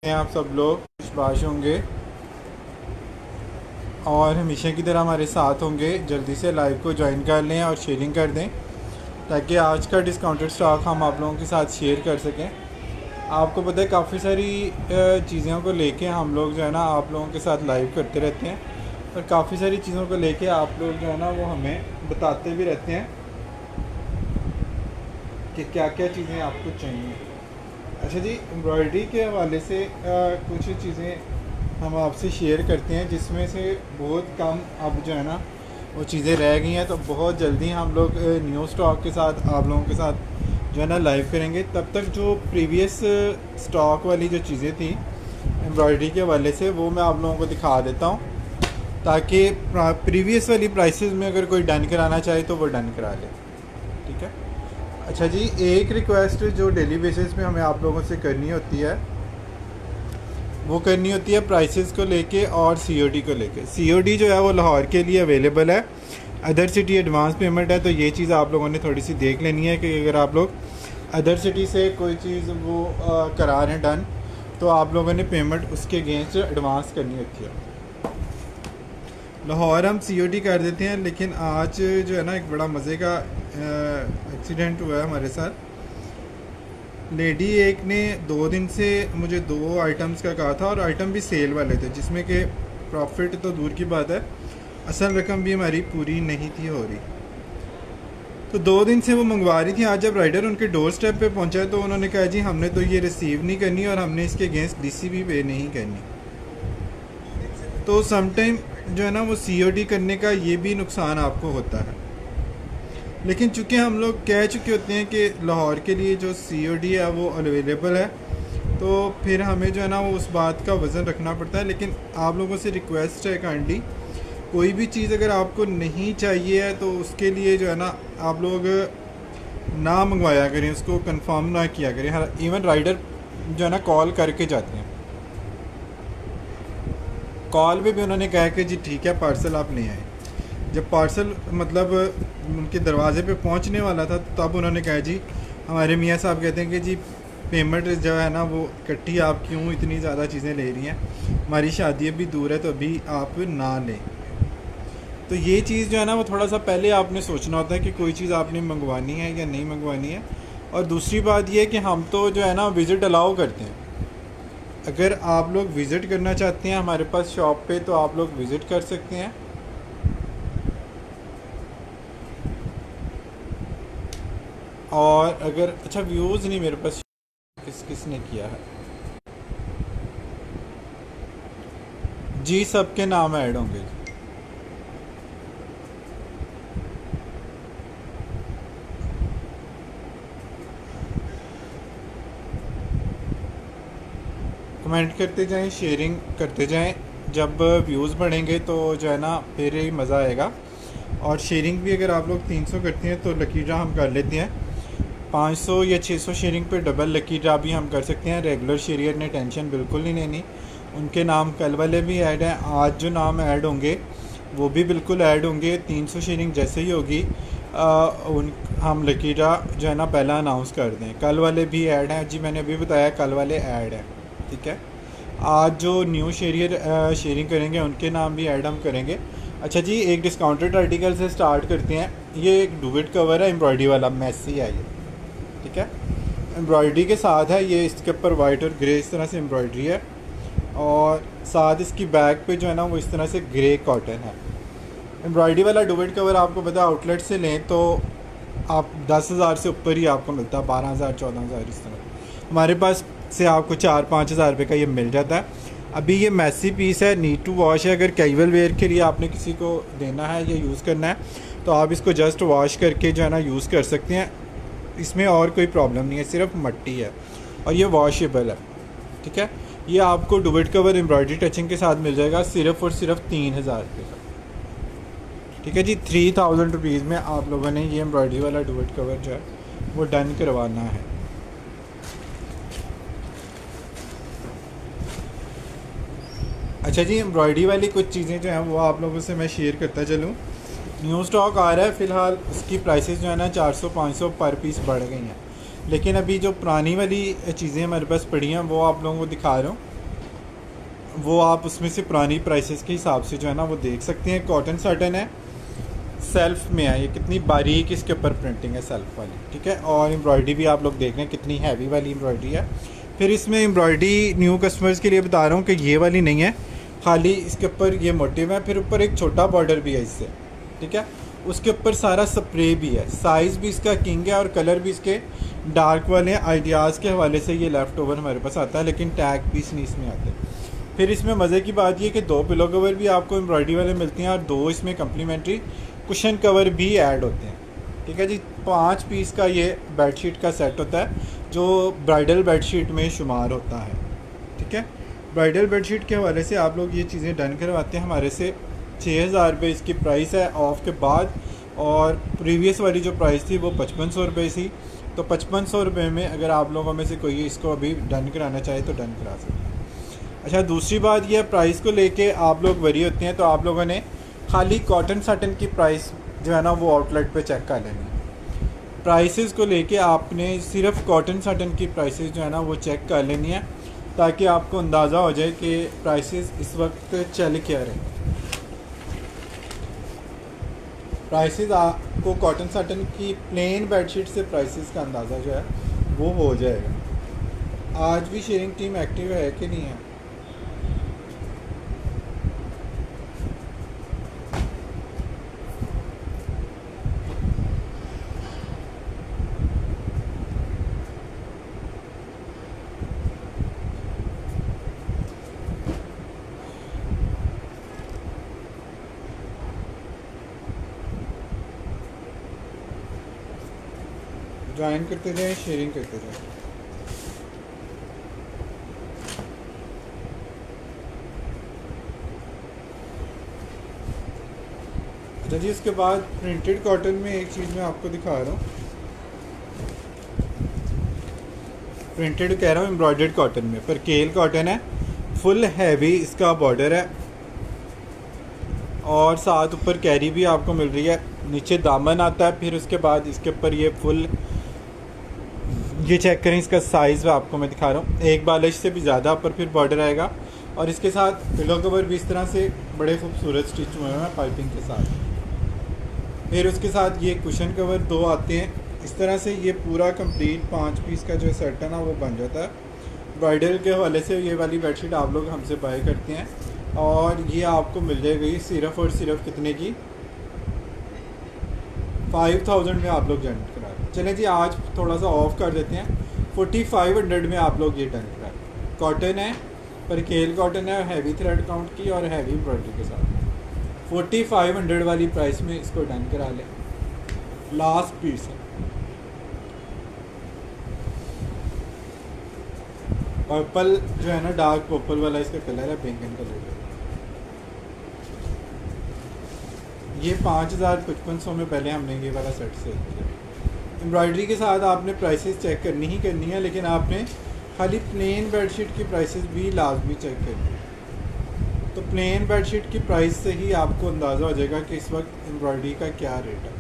आप सब लोग खुशबाश होंगे और हमेशा की तरह हमारे साथ होंगे। जल्दी से लाइव को ज्वाइन कर लें और शेयरिंग कर दें ताकि आज का डिस्काउंटेड स्टॉक हम आप लोगों के साथ शेयर कर सकें। आपको पता है काफ़ी सारी चीज़ों को लेके हम लोग जो है ना आप लोगों के साथ लाइव करते रहते हैं और काफ़ी सारी चीज़ों को लेके आप लोग जो है ना वो हमें बताते भी रहते हैं कि क्या क्या चीज़ें आपको चाहिए। अच्छा जी, एम्ब्रॉयडरी के हवाले से कुछ चीज़ें हम आपसे शेयर करते हैं जिसमें से बहुत कम अब जो है ना वो चीज़ें रह गई हैं। तो बहुत जल्दी हम लोग न्यू स्टॉक के साथ आप लोगों के साथ जो है ना लाइव करेंगे। तब तक जो प्रीवियस स्टॉक वाली जो चीज़ें थी एम्ब्रॉयडरी के हवाले से वो मैं आप लोगों को दिखा देता हूँ ताकि प्रीवियस वाली प्राइसेस में अगर कोई डन कराना चाहे तो वो डन करा ले। ठीक है। अच्छा जी, एक रिक्वेस्ट जो डेली बेसिस पे हमें आप लोगों से करनी होती है वो करनी होती है प्राइसेस को लेके और सीओडी को लेके। सीओडी जो है वो लाहौर के लिए अवेलेबल है, अदर सिटी एडवांस पेमेंट है। तो ये चीज़ आप लोगों ने थोड़ी सी देख लेनी है कि अगर आप लोग अदर सिटी से कोई चीज़ वो करा रहे हैं डन तो आप लोगों ने पेमेंट उसके अगेंस्ट एडवांस करनी होती है। लाहौर हम सीओडी कर देते हैं, लेकिन आज जो है ना एक बड़ा मज़े का एक्सीडेंट हुआ है हमारे साथ। लेडी एक ने 2 दिन से मुझे 2 आइटम्स का कहा था और आइटम भी सेल वाले थे जिसमें कि प्रॉफिट तो दूर की बात है, असल रकम भी हमारी पूरी नहीं थी हो रही। तो 2 दिन से वो मंगवा रही थी। आज जब राइडर उनके डोर स्टेप पे पहुंचा तो उन्होंने कहा जी हमने तो ये रिसीव नहीं करनी और हमने इसके अगेंस्ट डीसी भी पे नहीं करनी। तो समटाइम जो है ना वो सीओडी करने का ये भी नुकसान आपको होता है, लेकिन चूँकि हम लोग कह चुके होते हैं कि लाहौर के लिए जो सीओडी है वो अवेलेबल है तो फिर हमें जो है ना वो उस बात का वज़न रखना पड़ता है। लेकिन आप लोगों से रिक्वेस्ट है काइंडली कोई भी चीज़ अगर आपको नहीं चाहिए है तो उसके लिए जो है ना आप लोग ना मंगवाया करें, उसको कंफर्म ना किया करें। हर इवन राइडर जो है ना कॉल करके जाते हैं, कॉल पे भी उन्होंने कहा कि जी ठीक है पार्सल आप ले आए। जब पार्सल मतलब उनके दरवाज़े पे पहुंचने वाला था तब उन्होंने कहा जी हमारे मियाँ साहब कहते हैं कि जी पेमेंट जो है ना वो इकट्ठी आप क्यों इतनी ज़्यादा चीज़ें ले रही हैं, हमारी शादी अभी दूर है तो अभी आप ना लें। तो ये चीज़ जो है ना वो थोड़ा सा पहले आपने सोचना होता है कि कोई चीज़ आपने मंगवानी है या नहीं मंगवानी है। और दूसरी बात ये कि हम तो जो है ना विज़िट अलाउ करते हैं। अगर आप लोग विज़िट करना चाहते हैं हमारे पास शॉप पे तो आप लोग विज़िट कर सकते हैं। और अगर अच्छा व्यूज़ नहीं मेरे पास किसने किया है जी, सबके नाम ऐड होंगे। कमेंट करते जाएं, शेयरिंग करते जाएं। जब व्यूज़ बढ़ेंगे तो जो है ना फिर ही मज़ा आएगा। और शेयरिंग भी अगर आप लोग 300 करते हैं तो लकी ड्रा हम कर लेते हैं। 500 या 600 शेयरिंग पे डबल लकी ड्रा भी हम कर सकते हैं। रेगुलर शेयरियर ने टेंशन बिल्कुल नहीं लेनी, उनके नाम कल वाले भी ऐड हैं, आज जो नाम ऐड होंगे वो भी बिल्कुल ऐड होंगे। 300 शेयरिंग जैसे ही होगी उन हम लकी ड्रा जो है ना पहला अनाउंस कर दें। कल वाले भी ऐड हैं जी, मैंने अभी बताया कल वाले ऐड हैं। ठीक है, आज जो न्यू शेयरियर शेयरिंग करेंगे उनके नाम भी ऐड हम करेंगे। अच्छा जी, एक डिस्काउंटेड आर्टिकल से स्टार्ट करते हैं। ये एक डुवेट कवर है एम्ब्रॉयडरी वाला, मैसी है ये। ठीक है, एम्ब्रॉयडरी के साथ है ये, इसके ऊपर वाइट और ग्रे इस तरह से एम्ब्रॉयडरी है और साथ इसकी बैक पे जो है ना वो इस तरह से ग्रे कॉटन है। एम्ब्रॉयडरी वाला डुवेट कवर आपको पता है आउटलेट से लें तो आप 10,000 से ऊपर ही आपको मिलता है, 12,000 14,000 इस तरह। हमारे पास से आपको 4-5 हज़ार रुपये का ये मिल जाता है। अभी ये मैसी पीस है, नीड टू वॉश है। अगर कैजुअल वेयर के लिए आपने किसी को देना है या यूज़ करना है तो आप इसको जस्ट वॉश करके जो है ना यूज़ कर सकते हैं। इसमें और कोई प्रॉब्लम नहीं है, सिर्फ मट्टी है और ये वॉशेबल है। ठीक है, ये आपको डुवेट कवर एम्ब्रॉयडरी टचिंग के साथ मिल जाएगा सिर्फ और सिर्फ 3,000 रुपये का। ठीक है जी, 3,000 रुपीज़ में आप लोगों ने ये एम्ब्रॉयडरी वाला डुवेट कवर जो है वो डन करवाना है। अच्छा जी, एम्ब्रॉयडरी वाली कुछ चीज़ें जो हैं वो आप लोगों से मैं शेयर करता चलूँ। न्यू स्टॉक आ रहा है फ़िलहाल, उसकी प्राइसेस जो है ना 400-500 पर पीस बढ़ गई हैं, लेकिन अभी जो पुरानी वाली चीज़ें हमारे पास पड़ी हैं वो आप लोगों को दिखा रहा हूँ। वो आप उसमें से पुरानी प्राइसेस के हिसाब से जो है ना वो देख सकते हैं। कॉटन साटन है, सेल्फ में है, ये कितनी बारीक इसके ऊपर प्रिंटिंग है सेल्फ वाली, ठीक है। और एम्ब्रॉयडरी भी आप लोग देख रहे हैं कितनी हैवी वाली एम्ब्रॉयडरी है। फिर इसमें एम्ब्रॉयडरी न्यू कस्टमर्स के लिए बता रहा हूँ कि ये वाली नहीं है, खाली इसके ऊपर ये मोटिव है, फिर ऊपर एक छोटा बॉर्डर भी है इससे, ठीक है। उसके ऊपर सारा स्प्रे भी है, साइज़ भी इसका किंग है और कलर भी इसके डार्क वाले हैं। आइडियाज़ के हवाले से ये लेफ़्ट ओवर हमारे पास आता है, लेकिन टैग पीस नहीं इसमें आते। फिर इसमें मज़े की बात ये कि 2 पिलो कवर भी आपको एम्ब्रॉयडरी वाले मिलते हैं और 2 इसमें कम्प्लीमेंट्री कुशन कवर भी ऐड होते हैं, ठीक है जी। 5 पीस का ये बेडशीट का सेट होता है जो ब्राइडल बेडशीट में शुमार होता है, ठीक है। ब्राइडल बेडशीट के हवाले से आप लोग ये चीज़ें डन करवाते हैं हमारे से। 6,000 रुपये इसकी प्राइस है ऑफ के बाद, और प्रीवियस वाली जो प्राइस थी वो 5500 रुपये थी। तो 5500 रुपये में अगर आप लोगों में से कोई इसको अभी डन कराना चाहे तो डन करा सकते हैं। अच्छा, दूसरी बात यह प्राइस को लेके आप लोग वरी होते हैं, तो आप लोगों ने खाली कॉटन साटन की प्राइस जो है ना वो आउटलेट पे चेक कर लेनी है। प्राइसेस को लेके आपने सिर्फ कॉटन साटन की प्राइसेस जो है ना वो चेक कर लेनी है, ताकि आपको अंदाज़ा हो जाए कि प्राइसेस इस वक्त चल क्या रहे। प्राइसेस आपको कॉटन साटन की प्लेन बेडशीट से प्राइसेस का अंदाज़ा जो है वो हो जाएगा। आज भी शेयरिंग टीम एक्टिव है कि नहीं है? ज्वाइन करते जाएं, शेयरिंग करते जाएं। अच्छा जी, इसके बाद प्रिंटेड कॉटन में एक चीज़ मैं आपको दिखा रहा हूँ। प्रिंटेड कह रहा हूँ एम्ब्रॉयडर्ड कॉटन में, पर केल कॉटन है, फुल हैवी इसका बॉर्डर है और साथ ऊपर कैरी भी आपको मिल रही है। नीचे दामन आता है, फिर उसके बाद इसके ऊपर ये फुल, ये चेक करें इसका साइज़ आपको मैं दिखा रहा हूँ, एक बालिश से भी ज़्यादा ऊपर फिर बॉर्डर आएगा। और इसके साथ पिलो कवर भी इस तरह से बड़े खूबसूरत स्टिच हुए हैं पाइपिंग के साथ। फिर उसके साथ ये कुशन कवर 2 आते हैं इस तरह से। ये पूरा कंप्लीट 5 पीस का जो सेट है ना वो बन जाता है। ब्राइडल के हवाले से ये वाली बेडशीट आप लोग हमसे बाय करते हैं और ये आपको मिल जाएगी सिर्फ और सिर्फ कितने की, 5000 में आप लोग जनरेट करा रहे हैं। चलें जी, आज थोड़ा सा ऑफ कर देते हैं, 4500 में आप लोग ये डन करा। कॉटन है पर केल कॉटन है, हैवी थ्रेड काउंट की और हैवी एम्ब्रॉयडरी के साथ 4500 वाली प्राइस में इसको डन करा लें। लास्ट पीस है। पर्पल जो है ना, डार्क पर्पल वाला इसका कलर है, बैंगन कलर का। ये 5500 में पहले हमने ये वाला सेट सेल किया। एम्ब्रॉयडरी के साथ आपने प्राइसेस चेक करनी ही करनी है, लेकिन आपने खाली प्लेन बेडशीट की प्राइसेस भी लाजमी चेक करनी है। तो प्लेन बेडशीट की प्राइस से ही आपको अंदाज़ा हो जाएगा कि इस वक्त एम्ब्रॉयडरी का क्या रेट है।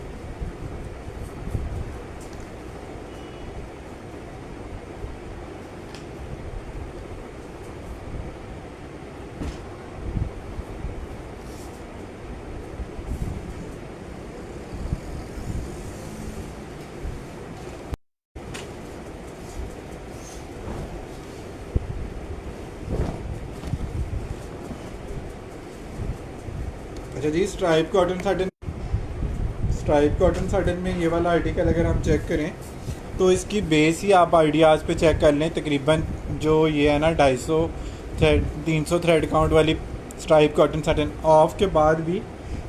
अच्छा जी, स्ट्राइप कॉटन साटन में ये वाला आर्टिकल अगर हम चेक करें तो इसकी बेस ही आप आइडियाज़ पे चेक कर लें। तकरीबन जो ये है ना 300 थ्रेड काउंट वाली स्ट्राइप कॉटन साटन ऑफ के बाद भी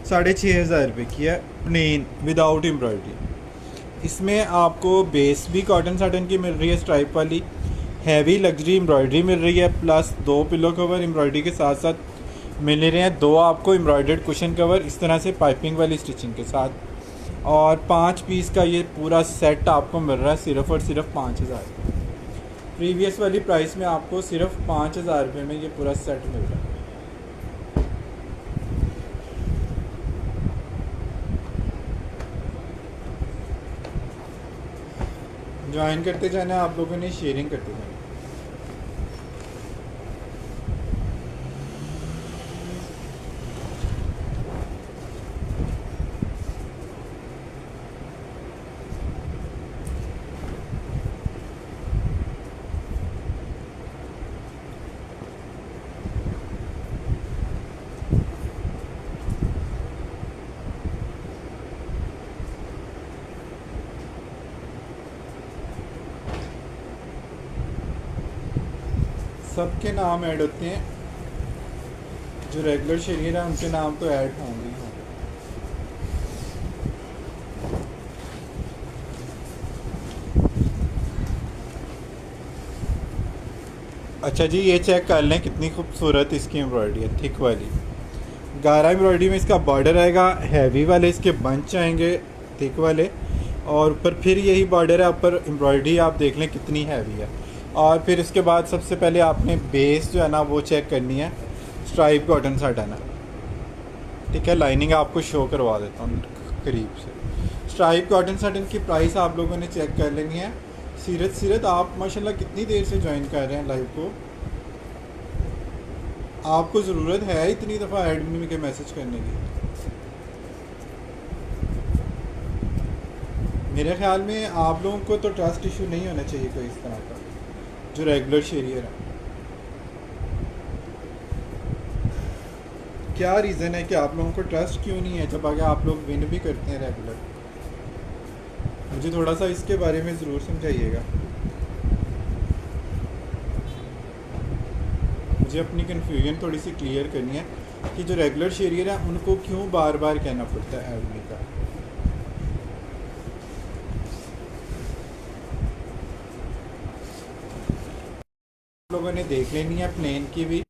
6500 रुपये की है, प्लेन विदाउट एम्ब्रॉयडरी। इसमें आपको बेस भी कॉटन साटन की मिल रही है स्ट्राइप वाली, हैवी लग्जरी एम्ब्रॉयडरी मिल रही है, प्लस 2 पिलो कवर एम्ब्रॉयडरी के साथ साथ मिल रहे हैं, 2 आपको एम्ब्रॉयडर्ड कुशन कवर इस तरह से पाइपिंग वाली स्टिचिंग के साथ, और 5 पीस का ये पूरा सेट आपको मिल रहा है सिर्फ और सिर्फ 5000। प्रीवियस वाली प्राइस में आपको सिर्फ 5000 रुपये में ये पूरा सेट मिल रहा है। ज्वाइन करते जाना आप लोगों ने, शेयरिंग करते जाना। सबके नाम ऐड होते हैं, जो रेगुलर शेरियर है उनके नाम तो ऐड होंगे ही होंगे। अच्छा जी, ये चेक कर लें कितनी खूबसूरत इसकी एम्ब्रॉयडरी है, थिक वाली गारा एम्ब्रॉयडरी में इसका बॉर्डर आएगा, हैवी वाले इसके बंच आएंगे थिक वाले, और ऊपर फिर यही बॉर्डर है, ऊपर एम्ब्रॉयडरी आप देख लें कितनी हैवी है। और फिर इसके बाद सबसे पहले आपने बेस जो है ना वो चेक करनी है, स्ट्राइप कॉटन साटाना, ठीक है। लाइनिंग आपको शो करवा देता हूँ करीब से। स्ट्राइप कॉटन साटन की प्राइस आप लोगों ने चेक कर लेनी है। सीरत आप माशाल्लाह कितनी देर से ज्वाइन कर रहे हैं लाइव को, आपको ज़रूरत है इतनी दफ़ा एडमिन के मैसेज करने की? मेरे ख्याल में आप लोगों को तो ट्रस्ट इशू नहीं होना चाहिए कोई इस तरह का, जो रेगुलर शेरियर है। क्या रीज़न है कि आप लोगों को ट्रस्ट क्यों नहीं है जब आगे आप लोग विन भी करते हैं रेगुलर? मुझे थोड़ा सा इसके बारे में ज़रूर समझाइएगा। मुझे अपनी कन्फ्यूजन थोड़ी सी क्लियर करनी है कि जो रेगुलर शेरियर है उनको क्यों बार बार कहना पड़ता है एडमिन का। आप लोगों ने देख लेनी है प्लेन की भी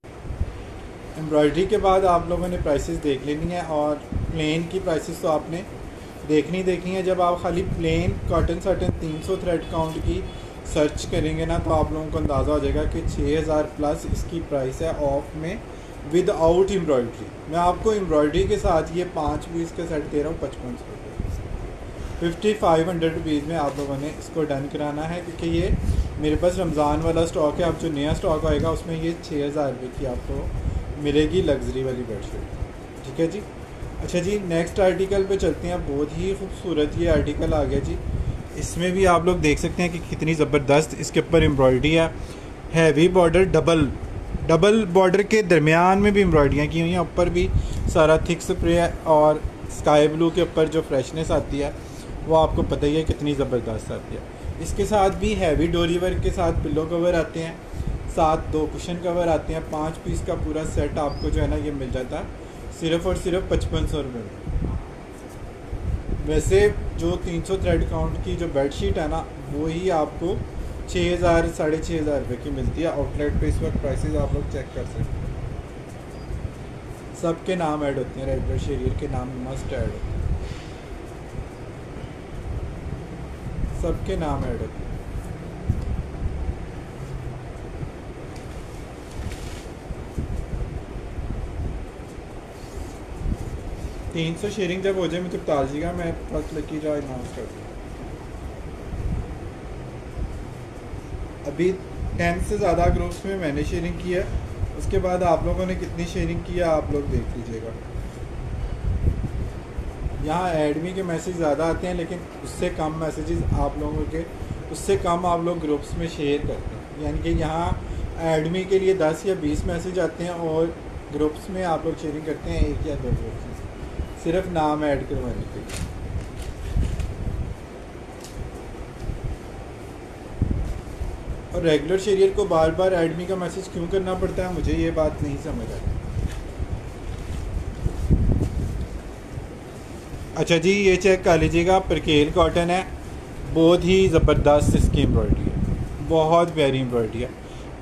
एम्ब्रॉयडरी के बाद आप लोगों ने प्राइसेस देख लेनी है, और प्लेन की प्राइसेस तो आपने देखनी है। जब आप खाली plain cotton satin 300 thread count की सर्च करेंगे ना तो आप लोगों को अंदाज़ा हो जाएगा कि 6000 प्लस इसकी प्राइस है ऑफ में विदाउट एम्ब्रॉयडरी। मैं आपको एम्ब्रॉयडरी के साथ ये 5 पीस का सेट दे रहा हूँ 5500 रुपये, 5500 रुपीज़ में आप लोगों ने इसको डन कराना है, क्योंकि ये मेरे पास रमज़ान वाला स्टॉक है। अब जो नया स्टॉक आएगा उसमें ये 6000 रुपये की आपको मिलेगी लग्जरी वाली बेडशीट, ठीक है जी। अच्छा जी, नेक्स्ट आर्टिकल पे चलते हैं। बहुत ही खूबसूरत ये आर्टिकल आ गया जी। इसमें भी आप लोग देख सकते हैं कि कितनी ज़बरदस्त इसके ऊपर एम्ब्रॉयडरी है। हैवी बॉर्डर, डबल बॉर्डर के दरमियान में भी एम्ब्रॉयडरियाँ की हुई हैं, ऊपर भी सारा थिक स्प्रे है, और स्काई ब्लू के ऊपर जो फ्रेशनेस आती है वो आपको पता ही है कितनी ज़बरदस्त आती है। इसके साथ भी हैवी डोरी वर्क के साथ पिलो कवर आते हैं, साथ 2 कुशन कवर आते हैं। 5 पीस का पूरा सेट आपको जो है ना ये मिल जाता है सिर्फ़ और सिर्फ 5500 रुपये में। वैसे जो 300 थ्रेड काउंट की जो बेडशीट है ना वो ही आपको 6000 6500 रुपये की मिलती है। आउटलेट पे इस वक्त प्राइसेस आप लोग चेक कर सकते हैं। सबके नाम ऐड होते हैं, रेगुलर शेरियर के नाम मस्ट ऐड होते हैं, सबके नाम ऐड होते हैं। तीन सौ शेयरिंग जब हो जाए मुझे बता दीजिएगा, मैं फर्स्ट लकी ड्रॉ अनाउंस कर दूँ। अभी 10 से ज़्यादा ग्रुप्स में मैंने शेयरिंग की है, उसके बाद आप लोगों ने कितनी शेयरिंग की है आप लोग देख लीजिएगा। यहाँ एडमी के मैसेज ज़्यादा आते हैं, लेकिन उससे कम मैसेजेस आप लोगों के, उससे कम आप लोग ग्रुप्स में शेयर करते हैं। यानी कि यहाँ एडमी के लिए 10 या 20 मैसेज आते हैं और ग्रुप्स में आप लोग शेयरिंग करते हैं 1 या 2 ग्रुप्स में, सिर्फ नाम ऐड करवाने के लिए। और रेगुलर शेरियर को बार बार एडमी का मैसेज क्यों करना पड़ता है, मुझे ये बात नहीं समझ आई। अच्छा जी, ये चेक कर लीजिएगा, परकेल कॉटन है, बहुत ही ज़बरदस्त इसकी एम्ब्रॉयडरी है, बहुत प्यारी एम्ब्रॉयडरी है।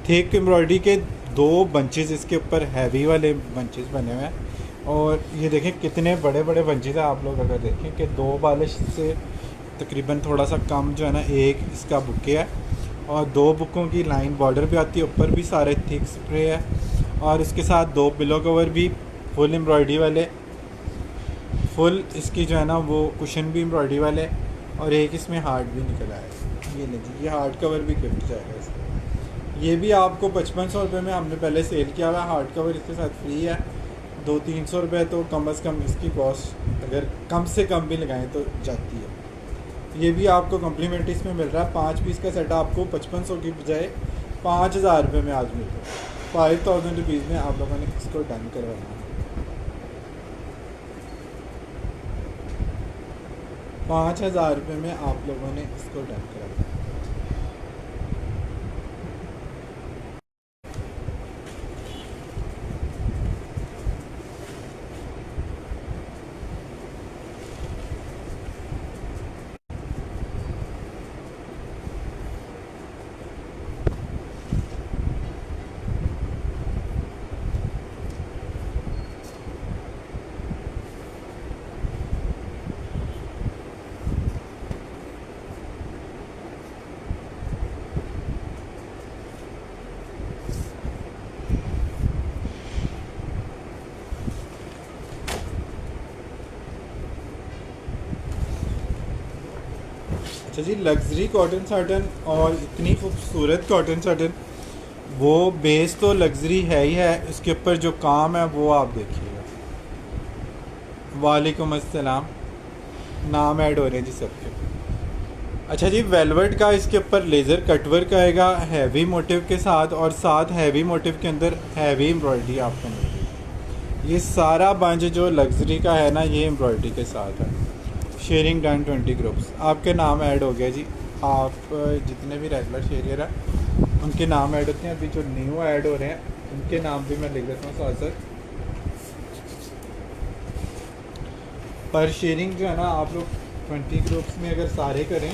थिक एम्ब्रॉयडरी के 2 बंचेस इसके ऊपर हैवी वाले बंचेस बने हुए हैं, और ये देखें कितने बड़े बड़े बंचेस हैं। आप लोग अगर देखें कि 2 बालिश से तकरीबन थोड़ा सा कम जो है ना, एक इसका बुके है, और 2 बुकों की लाइन बॉर्डर भी आती है, ऊपर भी सारे थिक स्प्रे है, और इसके साथ 2 पिलो कवर भी फुल एम्ब्रॉयडरी वाले, फुल इसकी जो है ना वो कुशन भी एम्ब्रॉयडरी वाले, और एक इसमें हार्ड भी निकला है। ये लीजिए, ये हार्ड कवर भी गिफ्ट जाएगा इसका। ये भी आपको 5500 रुपये में हमने पहले सेल किया हुआ है। हार्ड कवर इसके साथ फ्री है। 200-300 रुपये तो कम से कम इसकी कॉस्ट अगर कम से कम भी लगाएं तो जाती है। ये भी आपको कम्प्लीमेंट्री इसमें मिल रहा है। 5 पीस का सेट आपको 5500 की बजाय 5000 रुपये में आज मिल रहा है। 5000 रुपीज़ में आप लोगों ने इसको डन करवाना है। 5000 रुपये में आप लोगों ने इसको डन करवाना है। अच्छा जी, लग्जरी कॉटन साटन और इतनी खूबसूरत कॉटन साटन, वो बेस तो लग्जरी है ही है, इसके ऊपर जो काम है वो आप देखिएगा। वालेकुम अस्सलाम। नाम ऐड हो रहे हैं जी सबके। अच्छा जी, वेलवेट का इसके ऊपर लेज़र कटवर्क आएगा हैवी मोटिव के साथ, और साथ हैवी मोटिव के अंदर हैवी एम्ब्रॉयडरी आपको मिलेगी। ये सारा बंच जो लग्जरी का है ना, ये एम्ब्रॉयडरी के साथ है। शेयरिंग डन 20 ग्रुप्स, आपके नाम ऐड हो गया जी। आप जितने भी रेगुलर शेरियर हैं उनके नाम ऐड होते हैं। अभी जो न्यू ऐड हो रहे हैं उनके नाम भी मैं लिख देता हूँ साथ साथ। पर शेयरिंग जो है ना, आप लोग 20 ग्रुप्स में अगर सारे करें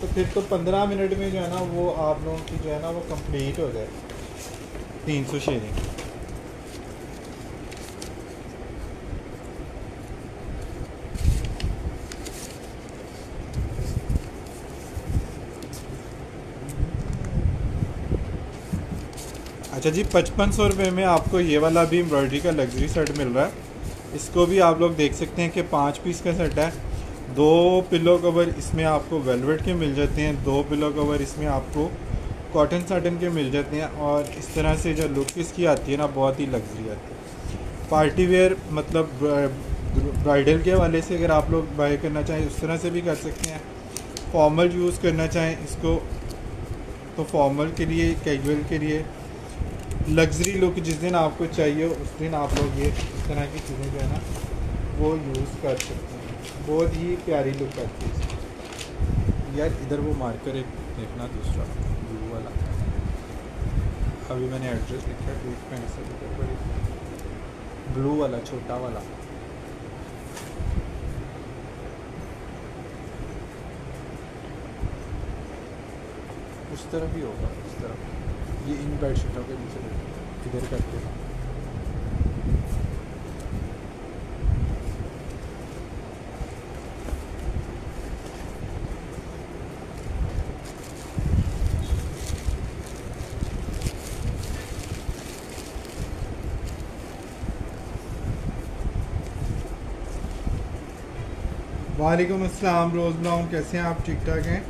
तो फिर तो 15 मिनट में जो है ना वो आप लोगों की जो है ना वो कंप्लीट हो जाए 300 शेयरिंग। अच्छा जी, 5500 रुपये में आपको ये वाला भी एम्ब्रॉयडरी का लग्जरी सेट मिल रहा है। इसको भी आप लोग देख सकते हैं कि 5 पीस का सेट है। 2 पिलो कवर इसमें आपको वेलवेट के मिल जाते हैं, 2 पिलो कवर इसमें आपको कॉटन साटन के मिल जाते हैं। और इस तरह से जो लुक इसकी आती है ना, बहुत ही लग्जरी आती है। पार्टी वेयर मतलब ब्राइडल के हवाले से अगर आप लोग बाय करना चाहें उस तरह से भी कर सकते हैं। फॉर्मल यूज़ करना चाहें इसको तो फॉर्मल के लिए, कैजुअल के लिए, लग्जरी लुक जिस दिन आपको चाहिए उस दिन आप लोग ये इस तरह की चीज़ें जो है ना वो यूज़ कर सकते हैं। बहुत ही प्यारी लुक आती है इसकी। यार इधर वो मार्कर एक देखना, दूसरा ब्लू वाला, अभी मैंने एड्रेस लिखा है, एक पेंसिल ब्लू वाला छोटा वाला। उस तरफ ही होगा, इस तरफ, ये इन बेडशीटों के नीचे इधर करके। वालेकुम अस्सलाम रोज़ ब्राउन, कैसे हैं आप? ठीक ठाक हैं?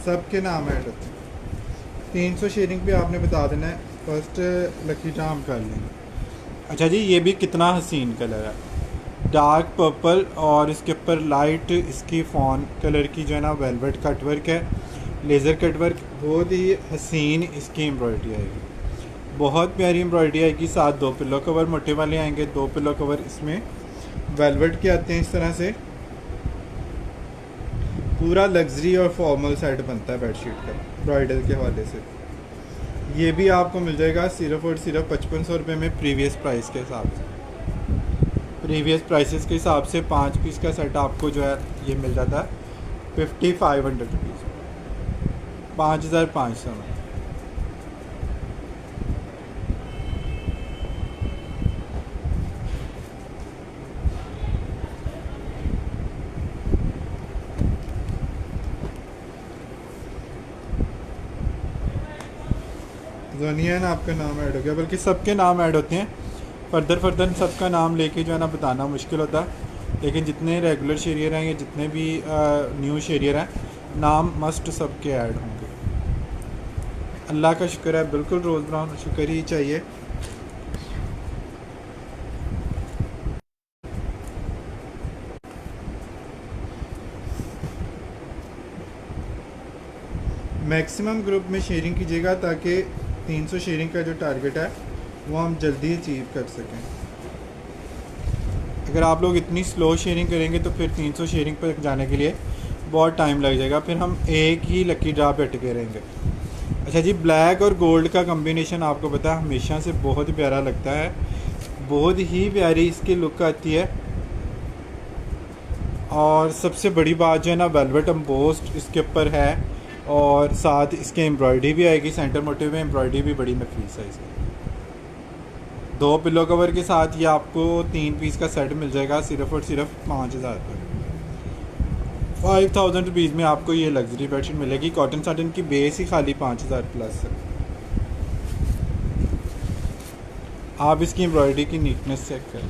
सबके नाम ऐड होते हैं। 300 शेयरिंग पे आपने बता देना है, फर्स्ट लकी ड्रा कर लेंगे। अच्छा जी, ये भी कितना हसीन कलर है, डार्क पर्पल और इसके ऊपर लाइट इसकी फॉन कलर की जो है ना वेलवेट कटवर्क है, लेज़र कटवर्क। बहुत ही हसीन इसकी एम्ब्रॉयडरी आएगी, बहुत प्यारी एम्ब्रॉयडरी आएगी। साथ 2 पिलो कवर मोटे वाले आएंगे, 2 पिलो कवर इसमें वेलवेट के आते हैं इस तरह से। पूरा लग्जरी और फॉर्मल सेट बनता है बेडशीट का ब्राइडल के हवाले से। ये भी आपको मिल जाएगा सिर्फ और सिर्फ 5500 रुपये में, प्रीवियस प्राइस के हिसाब से। प्रीवियस प्राइसेस के हिसाब से 5 पीस का सेट आपको जो है ये मिल जाता है 5500 रुपीज़, 5500 में। जोनियन आपका नाम ऐड हो गया, बल्कि सबके नाम ऐड होते हैं। फर्दर सबका नाम लेके जो है ना बताना मुश्किल होता है, लेकिन जितने रेगुलर शेरियर हैं या जितने भी न्यू शेरियर हैं, नाम मस्ट सबके ऐड होंगे। अल्लाह का शुक्र है, बिल्कुल रोज़ ब्राउन शुक्र ही चाहिए। मैक्सिमम ग्रुप में शेयरिंग कीजिएगा ताकि 300 शेयरिंग का जो टारगेट है वो हम जल्दी अचीव कर सकें। अगर आप लोग इतनी स्लो शेयरिंग करेंगे तो फिर 300 शेयरिंग पर जाने के लिए बहुत टाइम लग जाएगा, फिर हम एक ही लकी ड्रा पे अटके रहेंगे। अच्छा जी, ब्लैक और गोल्ड का कम्बिनेशन आपको पता है हमेशा से बहुत प्यारा लगता है, बहुत ही प्यारी इसकी लुक आती है। और सबसे बड़ी बात जो है ना, वेलवेट एम्बोस्ड इसके ऊपर है, और साथ इसके एम्ब्रॉयडरी भी आएगी, सेंटर मोटिव में एम्ब्रॉयडरी भी बड़ी नफीस है इसकी। 2 पिलो कवर के साथ ये आपको 3 पीस का सेट मिल जाएगा सिर्फ और सिर्फ 5000 रुपये। ₹5000 में आपको ये लग्जरी बेडशीट मिलेगी। कॉटन साटन की बेस ही खाली 5000 प्लस है। आप इसकी एम्ब्रॉयडरी की नीटनेस चेक करें।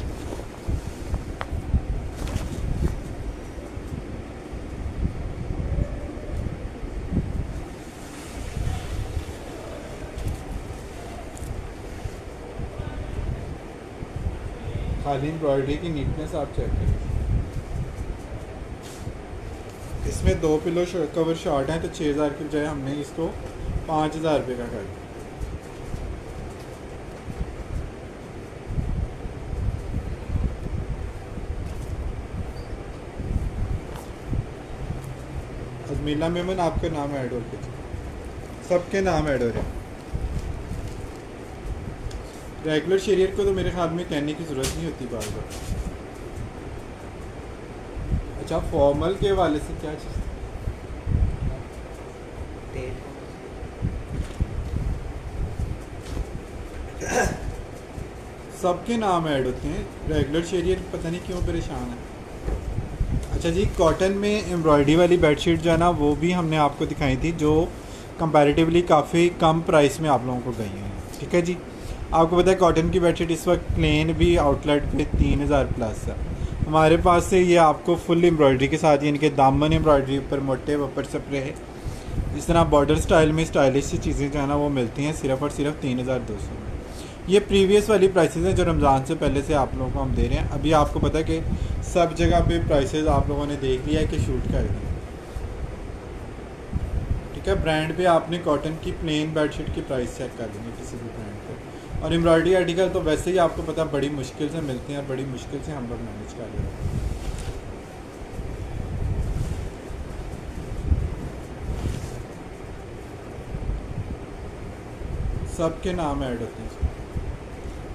खाली एम्ब्रॉयडरी की नीटनेस आप चेक करें। इसमें 2 पिलो कवर शॉर्ट हैं, तो 6000 की बजाय हमने इसको 5000 का कर दिया। अजमीला मेमन आपका नाम ऐड हो गया, सबके नाम ऐड हो रहे हैं। रेगुलर शेरियर को तो मेरे ख्याल में कहने की ज़रूरत नहीं होती बार बार। अच्छा, फॉर्मल के हवाले से क्या चीज़? सबके नाम ऐड होते हैं। रेगुलर शेरियर पता नहीं क्यों परेशान है। अच्छा जी, कॉटन में एम्ब्रॉयडरी वाली बेडशीट जो है ना, वो भी हमने आपको दिखाई थी, जो कंपैरेटिवली काफ़ी कम प्राइस में आप लोगों को गई हैं। ठीक है जी, आपको पता है कॉटन की बेडशीट इस वक्त प्लेन भी आउटलेट पे 3000 प्लस है। हमारे पास से ये आपको फुल एम्ब्रॉयडरी के साथ, यानी कि दामन एम्ब्रॉयडरी ऊपर मोटे ऊपर स्प्रे है, इस तरह बॉर्डर स्टाइल में स्टाइलिश सी चीज़ें जो है ना वो मिलती हैं सिर्फ़ और सिर्फ 3200 में। ये प्रीवियस वाली प्राइसेस हैं जो रमज़ान से पहले से आप लोगों को हम दे रहे हैं। अभी आपको पता है कि सब जगह पे प्राइसेस आप लोगों ने देख लिया है कि शूट कर दिया। ठीक है, ब्रांड पे आपने कॉटन की प्लेन बेडशीट की प्राइस चेक कर देंगे किसी भी ब्रांड पे। और एम्ब्रॉयडरी आर्टिकल तो वैसे ही आपको पता है बड़ी मुश्किल से मिलते हैं और बड़ी मुश्किल से हम लोग मैनेज कर रहे हैं। सबके नाम ऐड होते हैं।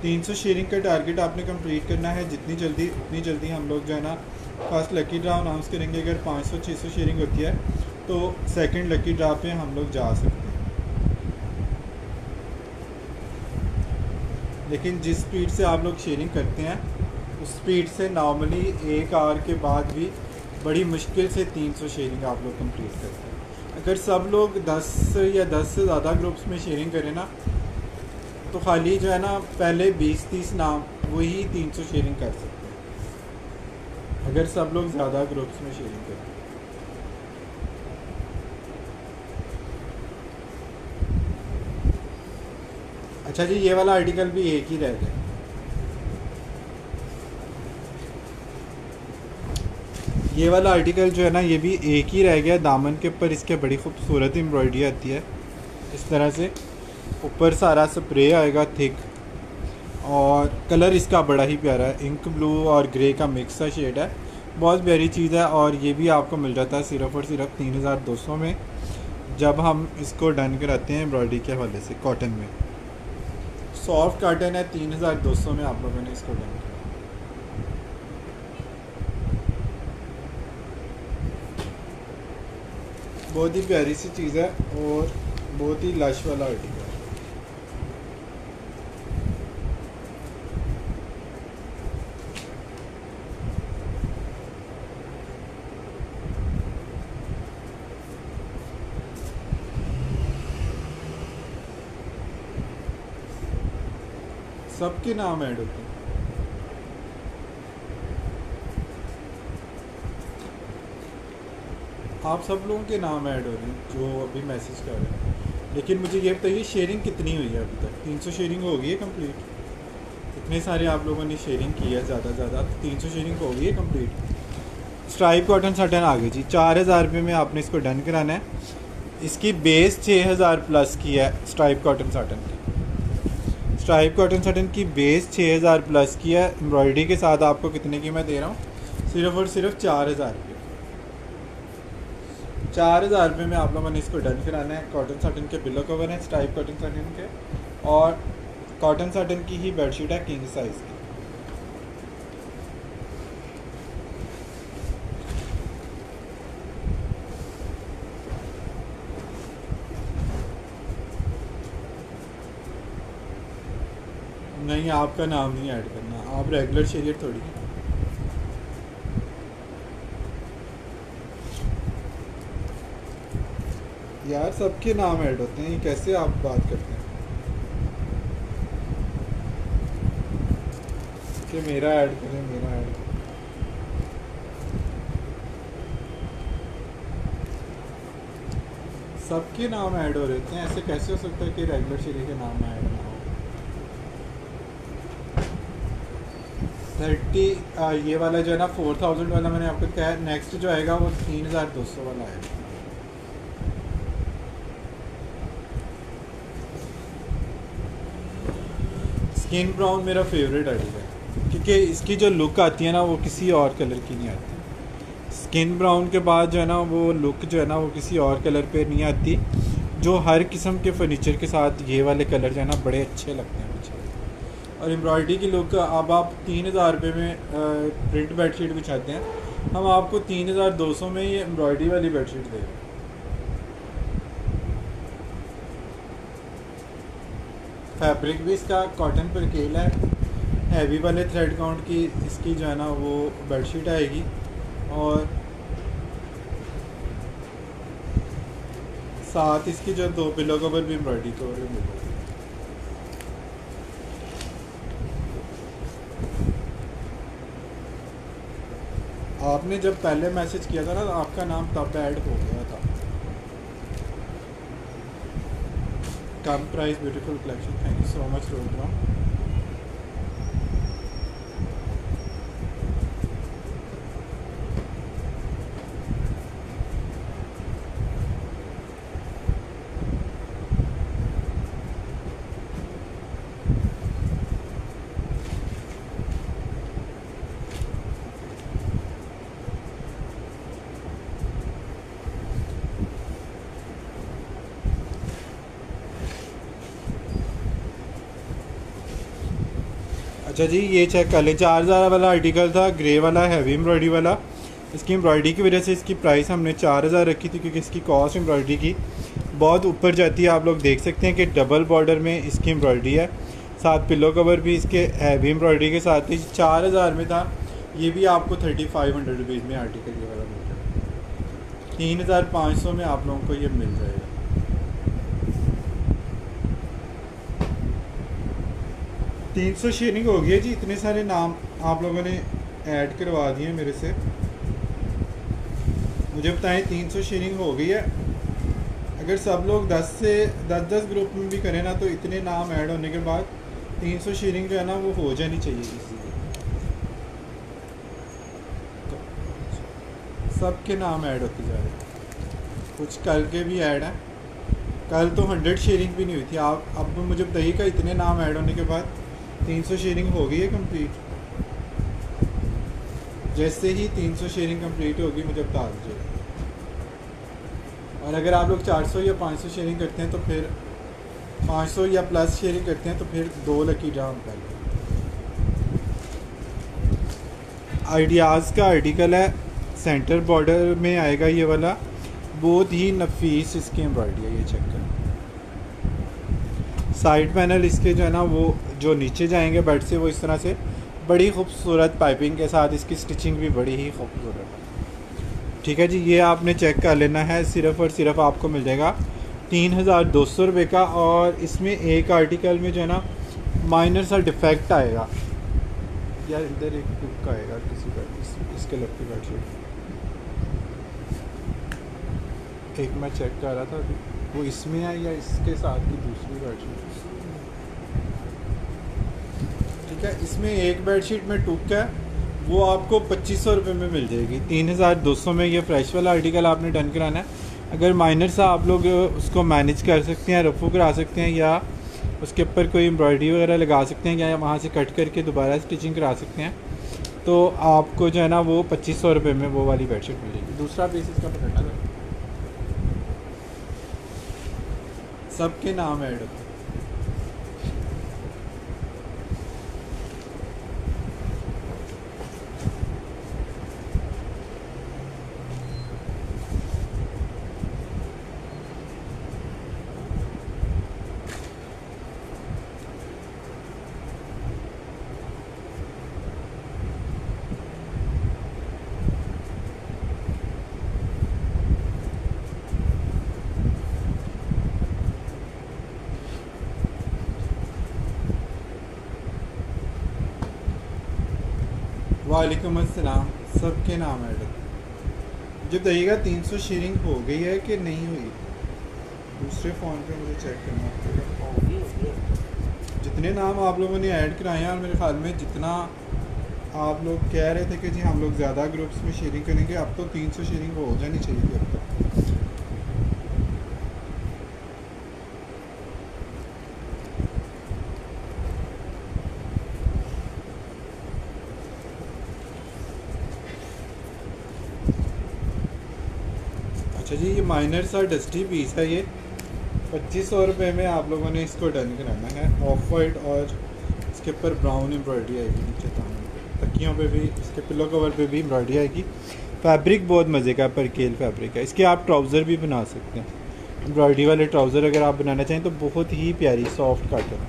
300 शेयरिंग का टारगेट आपने कंप्लीट करना है जितनी जल्दी उतनी जल्दी हम लोग जो है ना फर्स्ट लकी ड्रा अनाउंस करेंगे। अगर 500-600 शेयरिंग होती है तो सेकंड लकी ड्रा पे हम लोग जा सकते हैं। लेकिन जिस स्पीड से आप लोग शेयरिंग करते हैं उस स्पीड से नॉर्मली 1 आवर के बाद भी बड़ी मुश्किल से 300 शेयरिंग आप लोग कंप्लीट करते हैं। अगर सब लोग 10 या 10 से ज़्यादा ग्रुप्स में शेयरिंग करें ना, तो खाली जो है ना पहले 20-30 नाम वही 300 शेयरिंग कर सकते हैं अगर सब लोग ज़्यादा ग्रुप्स में शेयरिंग करें। अच्छा जी, ये वाला आर्टिकल भी एक ही रह गया। ये वाला आर्टिकल जो है ना ये भी एक ही रह गया। दामन के ऊपर इसके बड़ी खूबसूरत एम्ब्रॉयडरी आती है इस तरह से, ऊपर सारा स्प्रे आएगा थिक, और कलर इसका बड़ा ही प्यारा है, इंक ब्लू और ग्रे का मिक्स सा शेड है। बहुत प्यारी चीज़ है। और ये भी आपको मिल जाता है सिर्फ़ और सिर्फ 3200 में जब हम इसको डन कराते हैं एम्ब्रॉयडरी के हवाले से। कॉटन में सॉफ्ट कॉटन है, 3200 में आप लोगों ने इसको डन किया। बहुत ही प्यारी सी चीज़ है और बहुत ही लश वाला आर्टिकल है। सबके नाम ऐड होते हैं। आप सब लोगों के नाम ऐड हो रहे हैं जो अभी मैसेज कर रहे हैं। लेकिन मुझे ये बताइए शेयरिंग कितनी हुई है अभी तक? 300 शेयरिंग हो गई है कंप्लीट? इतने सारे आप लोगों ने शेयरिंग की है, ज़्यादा ज़्यादा 300 शेयरिंग हो गई है कंप्लीट। स्ट्राइप कॉटन साटन आ गई जी, 4000 रुपये में आपने इसको डन कराना है। इसकी बेस 6000 प्लस की है। स्ट्राइप कॉटन साटन की, स्ट्राइप कॉटन साटन की बेस 6000 प्लस की है। एम्ब्रॉयडरी के साथ आपको कितने की मैं दे रहा हूँ? सिर्फ़ और सिर्फ 4000 रुपये। 4000 रुपये में आप लोगों ने इसको डन कराना है। कॉटन साटन के पिलो कवर हैं स्ट्राइप कॉटन साटन के, और कॉटन साटन की ही बेडशीट है किंग साइज़ की। नहीं, आपका नाम नहीं ऐड करना, आप रेगुलर शेरियर थोड़ी हैं। यार सबके नाम ऐड होते हैं, ये कैसे आप बात करते हैं कि मेरा ऐड करें, मेरा ऐड करें। सबके नाम ऐड हो रहे थे, ऐसे कैसे हो सकता है कि रेगुलर शेयरिंग के नाम ऐड ना हो। 30 ये वाला जो है ना 4000 वाला मैंने आपको कहा है, नेक्स्ट जो आएगा वो 3200 वाला है। स्किन ब्राउन मेरा फेवरेट आर्टिकल है, क्योंकि इसकी जो लुक आती है ना वो किसी और कलर की नहीं आती। स्किन ब्राउन के बाद जो है ना वो लुक जो है ना वो किसी और कलर पे नहीं आती, जो हर किस्म के फर्नीचर के साथ ये वाले कलर जो है ना बड़े अच्छे लगते हैं मुझे। और एम्ब्रॉयडरी की लुक, अब आप 3000 रुपये में प्रिंट बेडशीट बिछाते हैं, हम आपको 3200 में ये एम्ब्रॉयडरी वाली बेडशीट देंगे। फैब्रिक भी इसका कॉटन पर केला है, हैवी वाले थ्रेड काउंट की इसकी जो है ना वो बेडशीट आएगी। और साथ इसकी जो 2 पिलो कवर भी एम्ब्रॉयडरी कवर में मिलेगी। आपने जब पहले मैसेज किया था ना, आपका नाम तब ऐड हो गया था। कम price beautiful collection, thank you so much Rohit. अच्छा जी, ये चेक कर लें, 4000 वाला आर्टिकल था, ग्रे वाला हैवी एम्ब्रॉयडरी वाला। इसकी एम्ब्रॉयडरी की वजह से इसकी प्राइस हमने 4000 रखी थी, क्योंकि इसकी कॉस्ट एम्ब्रॉयडरी की बहुत ऊपर जाती है। आप लोग देख सकते हैं कि डबल बॉर्डर में इसकी एम्ब्रॉयडरी है, साथ पिलो कवर भी इसके हैवी एम्ब्रॉयडरी के साथ ही 4000 में था। ये भी आपको 3500 रुपीज़ में आर्टिकल ये वाला मिल जाएगा। 3500 में आप लोगों को ये मिल जाएगा। 300 शेयरिंग हो गई है जी, इतने सारे नाम आप लोगों ने ऐड करवा दिए मेरे से। मुझे बताएं 300 शेयरिंग हो गई है। अगर सब लोग 10 से 10 ग्रुप में भी करें ना, तो इतने नाम ऐड होने के बाद 300 शेयरिंग जो है ना वो हो जानी चाहिए किसी की। सबके नाम ऐड होते जा रहे हैं, कुछ कल के भी ऐड हैं। कल तो 100 शेयरिंग भी नहीं हुई थी। आप अब मुझे बताइएगा, इतने नाम ऐड होने के बाद 300 शेयरिंग हो गई है कंप्लीट। जैसे ही 300 शेयरिंग कंप्लीट होगी मुझे बता दीजिएगा। और अगर आप लोग 400 या 500 शेयरिंग करते हैं तो फिर 500 या प्लस शेयरिंग करते हैं तो फिर 2 लकी ड्रा हम कर लें। आइडियाज़ का आर्टिकल है, सेंटर बॉर्डर में आएगा ये वाला, बहुत ही नफीस इसकी एम्ब्रॉयडरी है। ये चेक करें, साइड पैनल इसके जो है ना वो जो नीचे जाएंगे बेड से, वो इस तरह से बड़ी खूबसूरत पाइपिंग के साथ, इसकी स्टिचिंग भी बड़ी ही खूबसूरत है। ठीक है जी, ये आपने चेक कर लेना है। सिर्फ़ और सिर्फ आपको मिल जाएगा 3200 रुपये का। और इसमें एक आर्टिकल में जो है ना माइनर सा डिफेक्ट आएगा यार, इधर एक टुक आएगा किसी का, इस कलर की बेडशीट। एक मैं चेक कर रहा था अभी, वो इसमें है या इसके साथ की दूसरी बेडशीट। ठीक है, इसमें एक बेडशीट में टुक है, वो आपको 2500 रुपये में मिल जाएगी। 3200 में ये फ्रेश वाला आर्टिकल आपने डन कराना है। अगर माइनर सा आप लोग उसको मैनेज कर सकते हैं, रफू करा सकते हैं, या उसके ऊपर कोई एम्ब्रॉयडरी वगैरह लगा सकते हैं, या वहाँ से कट करके दोबारा स्टिचिंग करा सकते हैं, तो आपको जो है ना वो 2500 रुपये में वो वाली बेडशीट मिल जाएगी। दूसरा पीस इसका पकड़ना है, सबके नाम ऐड होते हैं। वालेकुम अस्सलाम। सबके नाम ऐड जो दईगा 300 शेयरिंग हो गई है कि नहीं हुई? दूसरे फ़ोन पे मुझे चेक करना पड़ेगा। जितने नाम आप लोगों ने ऐड कराए हैं, और मेरे ख्याल में जितना आप लोग कह रहे थे कि जी हम लोग ज़्यादा ग्रुप्स में शेयरिंग करेंगे, अब तो 300 शेयरिंग हो जानी चाहिए थी अब तक। अच्छा जी, ये माइनर सा डस्टी पीस है। ये 2500 रुपये में आप लोगों ने इसको डन कराना है। ऑफ वाइट और इसके ऊपर ब्राउन एम्ब्रॉयडरी आएगी नीचे दामन पे, तकियों पे भी, इसके पिलो कवर पे भी एम्ब्रॉयडरी आएगी। फैब्रिक बहुत मज़े का परकेल फैब्रिक है। इसके आप ट्राउज़र भी बना सकते हैं। एम्ब्रॉयडरी वाले ट्राउज़र अगर आप बनाना चाहें तो बहुत ही प्यारी सॉफ्ट कॉटन।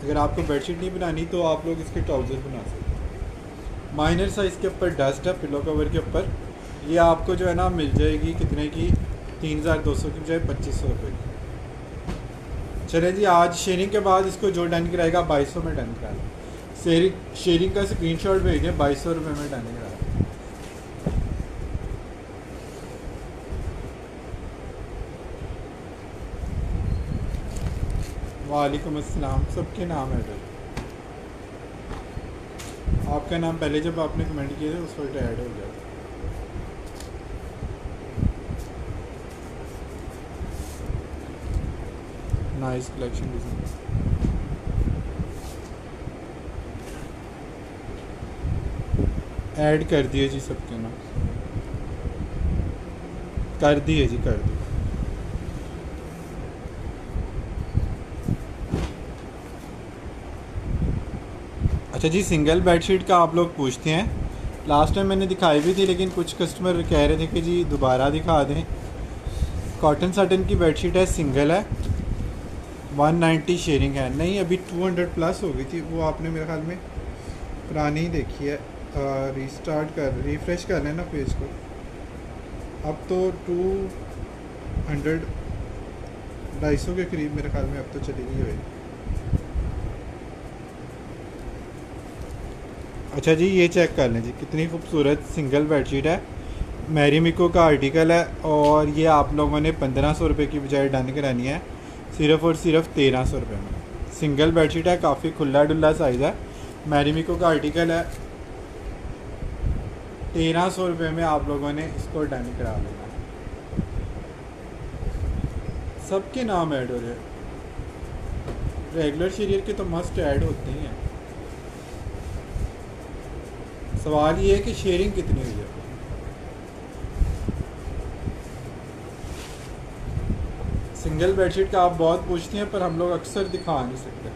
अगर आपको बेडशीट नहीं बनानी तो आप लोग इसके ट्राउज़र बना सकते हैं। माइनर साइज़ के ऊपर डस्ट है पिलो कवर के ऊपर। ये आपको जो है ना मिल जाएगी कितने की? 3200 की बजाय 2500 रुपये की। चले जी, आज शेयरिंग के बाद इसको जो डन कराएगा 2200 में डन करा लें। शेयरिंग का स्क्रीनशॉट भेज दें, 2200 रुपये में डन करा। वालेकुम अस्सलाम। सबके नाम है इधर। आपका नाम पहले जब आपने कमेंट किए थे उस वक्त ऐड हो गया। Nice collection design. ऐड कर दिए जी सबके नाम। कर दिए जी, कर दिए। अच्छा जी, सिंगल बेडशीट का आप लोग पूछते हैं। लास्ट टाइम मैंने दिखाई भी थी, लेकिन कुछ कस्टमर कह रहे थे कि जी दोबारा दिखा दें। कॉटन साटन की बेडशीट है, सिंगल है, 190 शेयरिंग है। नहीं, अभी 200 प्लस हो गई थी, वो आपने मेरे ख्याल में पुरानी ही देखी है। रिफ़्रेश कर लेना पेज को। अब तो 200 250 के करीब मेरे ख्याल में अब तो चली गई होगी। अच्छा जी, ये चेक कर लें जी, कितनी खूबसूरत सिंगल बेडशीट है। मैरीमिको का आर्टिकल है, और ये आप लोगों ने 1500 रुपये की बजाय डन करानी है सिर्फ़ और सिर्फ 1300 रुपये में। सिंगल बेडशीट है, काफ़ी खुला डुल्ला साइज़ है। मैरीमिको का आर्टिकल है। 1300 रुपये में आप लोगों ने इसको डन करा लेना। सबके नाम ऐड हो रहे हैं। रेगुलर शेरियर के तो मस्ट ऐड होते ही हैं। सवाल ये है कि शेयरिंग कितनी हुई है। सिंगल बेडशीट का आप बहुत पूछती हैं, पर हम लोग अक्सर दिखा नहीं सकते।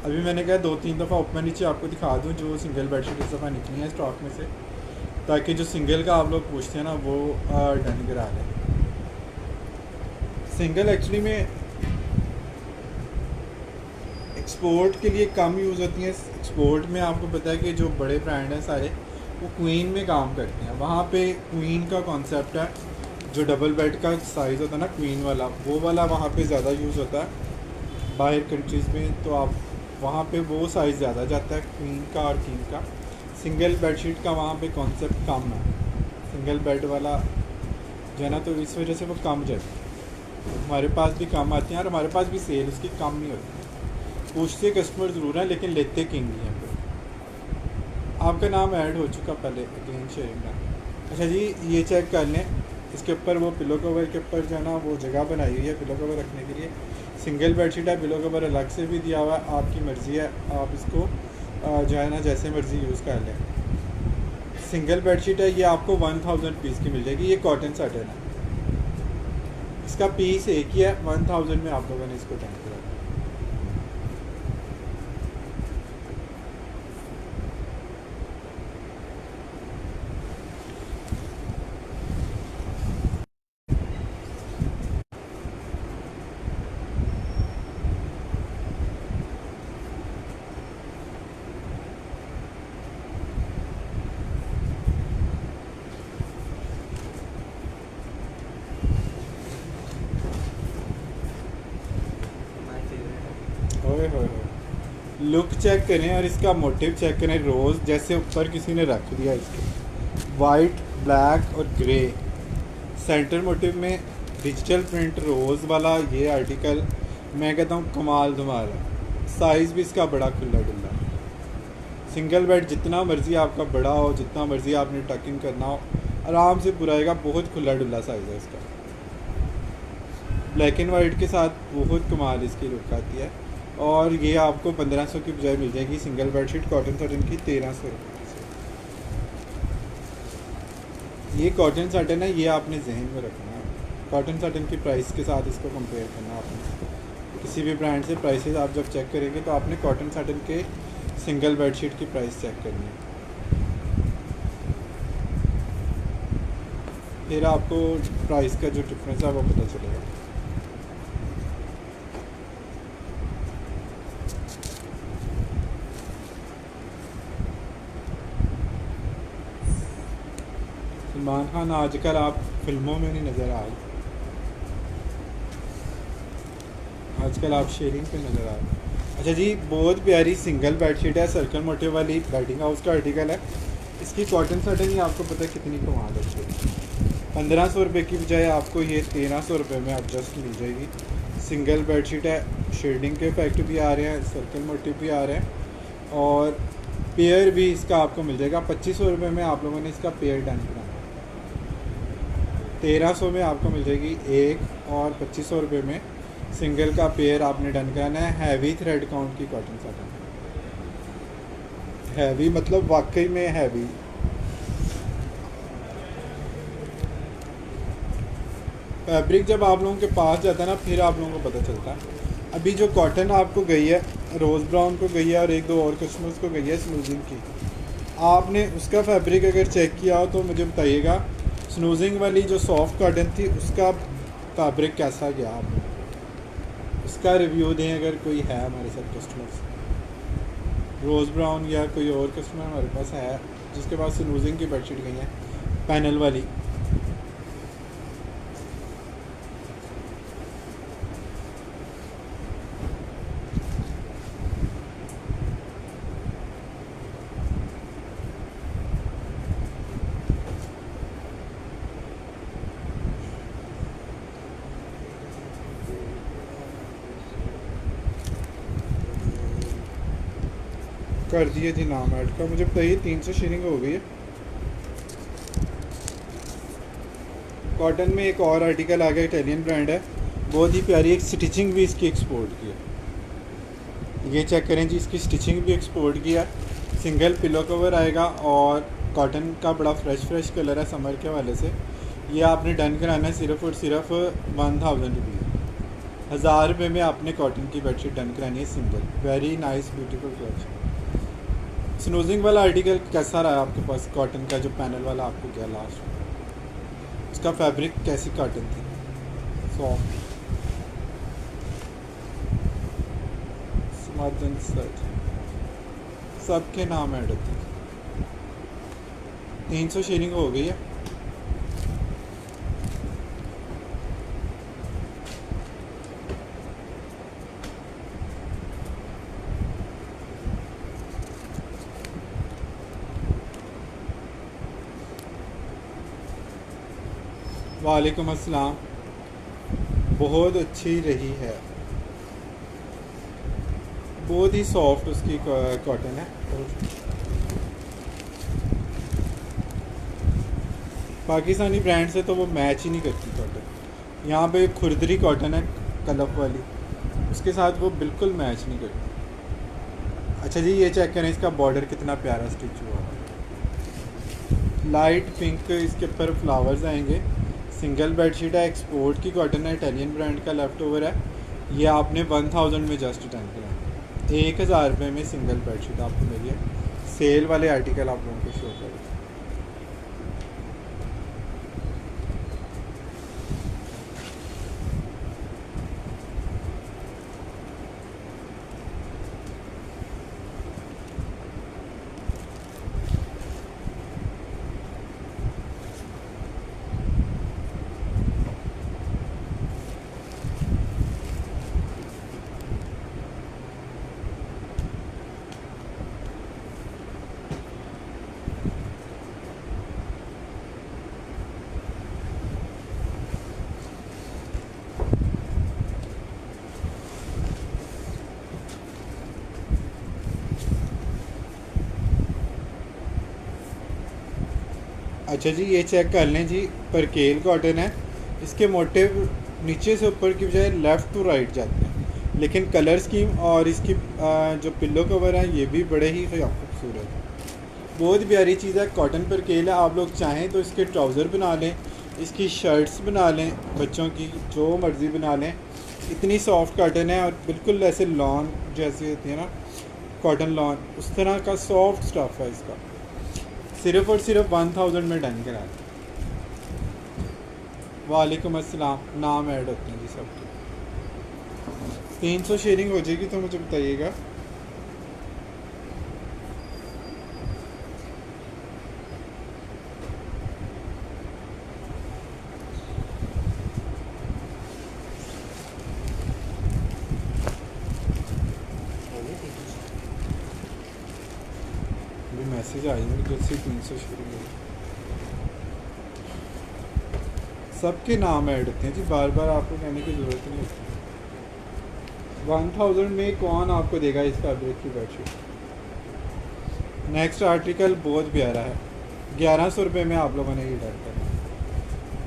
अभी मैंने कहा 2-3 दफ़ा ऊपर नीचे आपको दिखा दूं जो सिंगल बेडशीट इस दफ़ा निकली है स्टॉक में से, ताकि जो सिंगल का आप लोग पूछते हैं ना वो डन करा लें। सिंगल एक्चुअली में एक्सपोर्ट के लिए कम यूज़ होती हैं। एक्सपोर्ट में आपको पता है कि जो बड़े ब्रांड हैं सारे, वो क्वीन में काम करते हैं। वहाँ पे क्वीन का कॉन्सेप्ट है, जो डबल बेड का साइज़ होता है ना क्वीन वाला, वो वाला वहाँ पे ज़्यादा यूज़ होता है बाहर कंट्रीज़ में। तो आप वहाँ पे वो साइज़ ज़्यादा जाता है क्वीन का और किंग का। सिंगल बेडशीट का वहाँ पे कॉन्सेप्ट कम है, सिंगल बेड वाला जो है ना, तो इस वजह से वो कम जाती है। हमारे पास भी कम आती हैं, और हमारे पास भी सेल उसकी कम नहीं होती। पूछते कस्टमर ज़रूर हैं, लेकिन लेते किंग ही हैं। फिर आपका नाम ऐड हो चुका पहले, अगेन शेयरिंग का। अच्छा जी, ये चेक कर लें, इसके ऊपर वो पिलो कवर के ऊपर जो है ना वो जगह बनाई हुई है पिलो कवर रखने के लिए। सिंगल बेडशीट है, पिलो कवर अलग से भी दिया हुआ है, आपकी मर्ज़ी है, आप इसको जो है ना जैसे मर्ज़ी यूज़ कर लें। सिंगल बेडशीट है, ये आपको 1000 पीस की मिल जाएगी। ये कॉटन साटन है, इसका पीस एक ही है। 1000 में आप लोगों ने इसको डन किया। होए होए होए। लुक चेक करें और इसका मोटिव चेक करें। रोज़ जैसे ऊपर किसी ने रख दिया, इसके वाइट, ब्लैक और ग्रे सेंटर मोटिव में डिजिटल प्रिंट रोज़ वाला ये आर्टिकल मैं कहता हूँ कमाल धमाल है। साइज़ भी इसका बड़ा खुला डुल्ला। सिंगल बेड जितना मर्ज़ी आपका बड़ा हो, जितना मर्ज़ी आपने टकिंग करना हो, आराम से पुराएगा। बहुत खुला डुल्ला साइज़ है इसका। ब्लैक एंड वाइट के साथ बहुत कमाल इसकी लुक आती है। और ये आपको 1500 की बजाय मिल जाएगी सिंगल बेडशीट कॉटन साटन की 1300 रुपये से। ये कॉटन साटन है, ये आपने जहन में रखना है। कॉटन साटन की प्राइस के साथ इसको कंपेयर करना आपने। किसी भी ब्रांड से प्राइसेस आप जब चेक करेंगे तो आपने कॉटन साटन के सिंगल बेडशीट की प्राइस चेक करनी है, फिर आपको प्राइस का जो डिफरेंस है वो पता चलेगा। सलमान खान आजकल आप फिल्मों में नहीं नज़र आ रहे, आजकल आप शेयरिंग पे नज़र आ रहे। अच्छा जी, बहुत प्यारी सिंगल बेडशीट है, सर्कल मोटिव वाली बेडिंग हाउस का आर्टिकल है। इसकी कॉटन साटन ही आपको पता है कितनी कमाल है। 1500 रुपये की बजाय आपको ये 1300 रुपये में एडजस्ट मिल जाएगी। सिंगल बेडशीट है, शेडिंग के इफेक्ट भी आ रहे हैं, सर्कल मोटिव भी आ रहे हैं और पेयर भी इसका आपको मिल जाएगा। 2500 रुपये में आप लोगों ने इसका पेयर डन करना। 1300 में आपको मिल जाएगी एक और 2500 रुपये में सिंगल का पेयर आपने डन कराना है। हैवी थ्रेड काउंट की कॉटन साटन, हैवी मतलब वाकई में हैवी। फैब्रिक जब आप लोगों के पास जाता है ना, फिर आप लोगों को पता चलता है। अभी जो कॉटन आपको गई है, रोज़ ब्राउन को गई है और एक दो और कस्टमर्स को गई है स्नूजिंग की, आपने उसका फैब्रिक अगर चेक किया हो तो मुझे बताइएगा। स्नूजिंग वाली जो सॉफ्ट कॉटन थी उसका फैब्रिक कैसा गया, आपने उसका रिव्यू दें अगर कोई है हमारे साथ कस्टमर्स। रोज़ ब्राउन या कोई और कस्टमर हमारे पास है जिसके पास स्नूजिंग की बेडशीट गई है पैनल वाली। कर दिए जी नाम ऐड का, मुझे बताइए 300 शेयरिंग हो गई है। कॉटन में एक और आर्टिकल आ गया, इटालियन ब्रांड है, बहुत ही प्यारी। एक स्टिचिंग भी इसकी एक्सपोर्ट की है, ये चेक करें जी, इसकी स्टिचिंग भी एक्सपोर्ट की है। सिंगल पिलो कवर आएगा और कॉटन का बड़ा फ्रेश कलर है समर के वाले से। ये आपने डन कराना है सिर्फ और सिर्फ 1000 रुपीज़। 1000 रुपये में आपने कॉटन की बेडशीट डन करानी है single. Very nice beautiful clutch. Snoozing वाला आर्टिकल कैसा रहा आपके पास? कॉटन का जो पैनल वाला आपको गया लास्ट, उसका फैब्रिक कैसी कॉटन थी? सॉफ्ट स्मर्जन सेट, सबके नाम ऐड होते हैं। 300 शेयरिंग हो गई है। वालेकुम अस्सलाम। बहुत अच्छी रही है, बहुत ही सॉफ्ट उसकी कॉटन है। और पाकिस्तानी ब्रांड से तो वो मैच ही नहीं करती कॉटन। यहाँ पे खुरदरी कॉटन है कलफ वाली, उसके साथ वो बिल्कुल मैच नहीं करती। अच्छा जी, ये चेक करें इसका बॉर्डर कितना प्यारा स्टिच हुआ है। लाइट पिंक इसके ऊपर फ्लावर्स आएंगे। सिंगल बेडशीट है, एक्सपोर्ट की कॉटन है, इटालियन ब्रांड का लेफ्ट ओवर है। ये आपने 1000 में जस्ट डन किया। 1000 रुपये में सिंगल बेडशीट आपको मिली है। सेल वाले आर्टिकल आप लोगों को शो करें। अच्छा जी, ये चेक कर लें जी, परकेल कॉटन है। इसके मोटिव नीचे से ऊपर की बजाय लेफ़्ट टू राइट जाते हैं, लेकिन कलर स्कीम और इसकी जो पिल्लो कवर है ये भी बड़े ही खूबसूरत है। बहुत प्यारी चीज़ है, कॉटन परकेल है। आप लोग चाहें तो इसके ट्राउज़र बना लें, इसकी शर्ट्स बना लें, बच्चों की जो मर्ज़ी बना लें। इतनी सॉफ्ट कॉटन है और बिल्कुल ऐसे लॉन जैसी होती है ना, कॉटन लॉन, उस तरह का सॉफ्ट स्टफ़ है इसका। सिर्फ़ और सिर्फ 1000 में डन करा दें। वालेकुम अस्सलाम। नाम ऐड होते हैं जी सबके। 300 शेयरिंग हो जाएगी तो मुझे बताइएगा। अभी मैसेज आई है जैसे 300 शेयरिंग हो, सबके नाम ऐड होते हैं जी, बार बार आपको कहने की ज़रूरत नहीं होती। 1000 में कौन आपको देगा इस फैब्रिक की बेडशीट। नेक्स्ट आर्टिकल बहुत प्यारा है, 1100 रुपये में आप लोगों ने ये डर करना।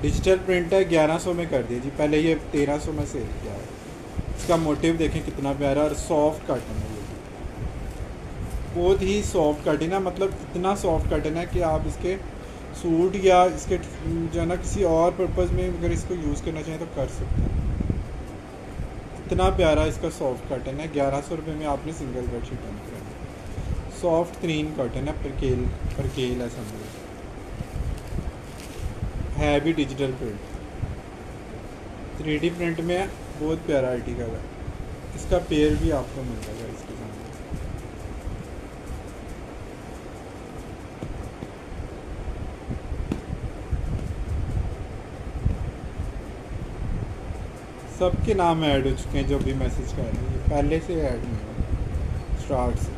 डिजिटल प्रिंट है, 1100 में कर दिया जी। पहले ये 1300 में सेल किया है। इसका मोटिव देखें कितना प्यारा और सॉफ्ट कॉटन है। ये बहुत ही सॉफ्ट कॉटन है, मतलब इतना सॉफ्ट कॉटन है कि आप इसके सूट या इसके जो है ना किसी और पर्पज़ में अगर इसको यूज़ करना चाहें तो कर सकते हैं। इतना प्यारा इसका सॉफ्ट कॉटन है। 1100 रुपये में आपने सिंगल बेडशीट बन कर, सॉफ्ट क्रीम कॉटन है, परकेल है समझ, है भी डिजिटल प्रिंट, 3D प्रिंट में है। बहुत प्यारा आर्टिकल है। इसका पेयर भी आपको मिल जाएगा इसके सामने। सबके नाम ऐड हो चुके हैं जो भी मैसेज कर रहे हैं, पहले से ऐड नहीं हो स्टार्ट से।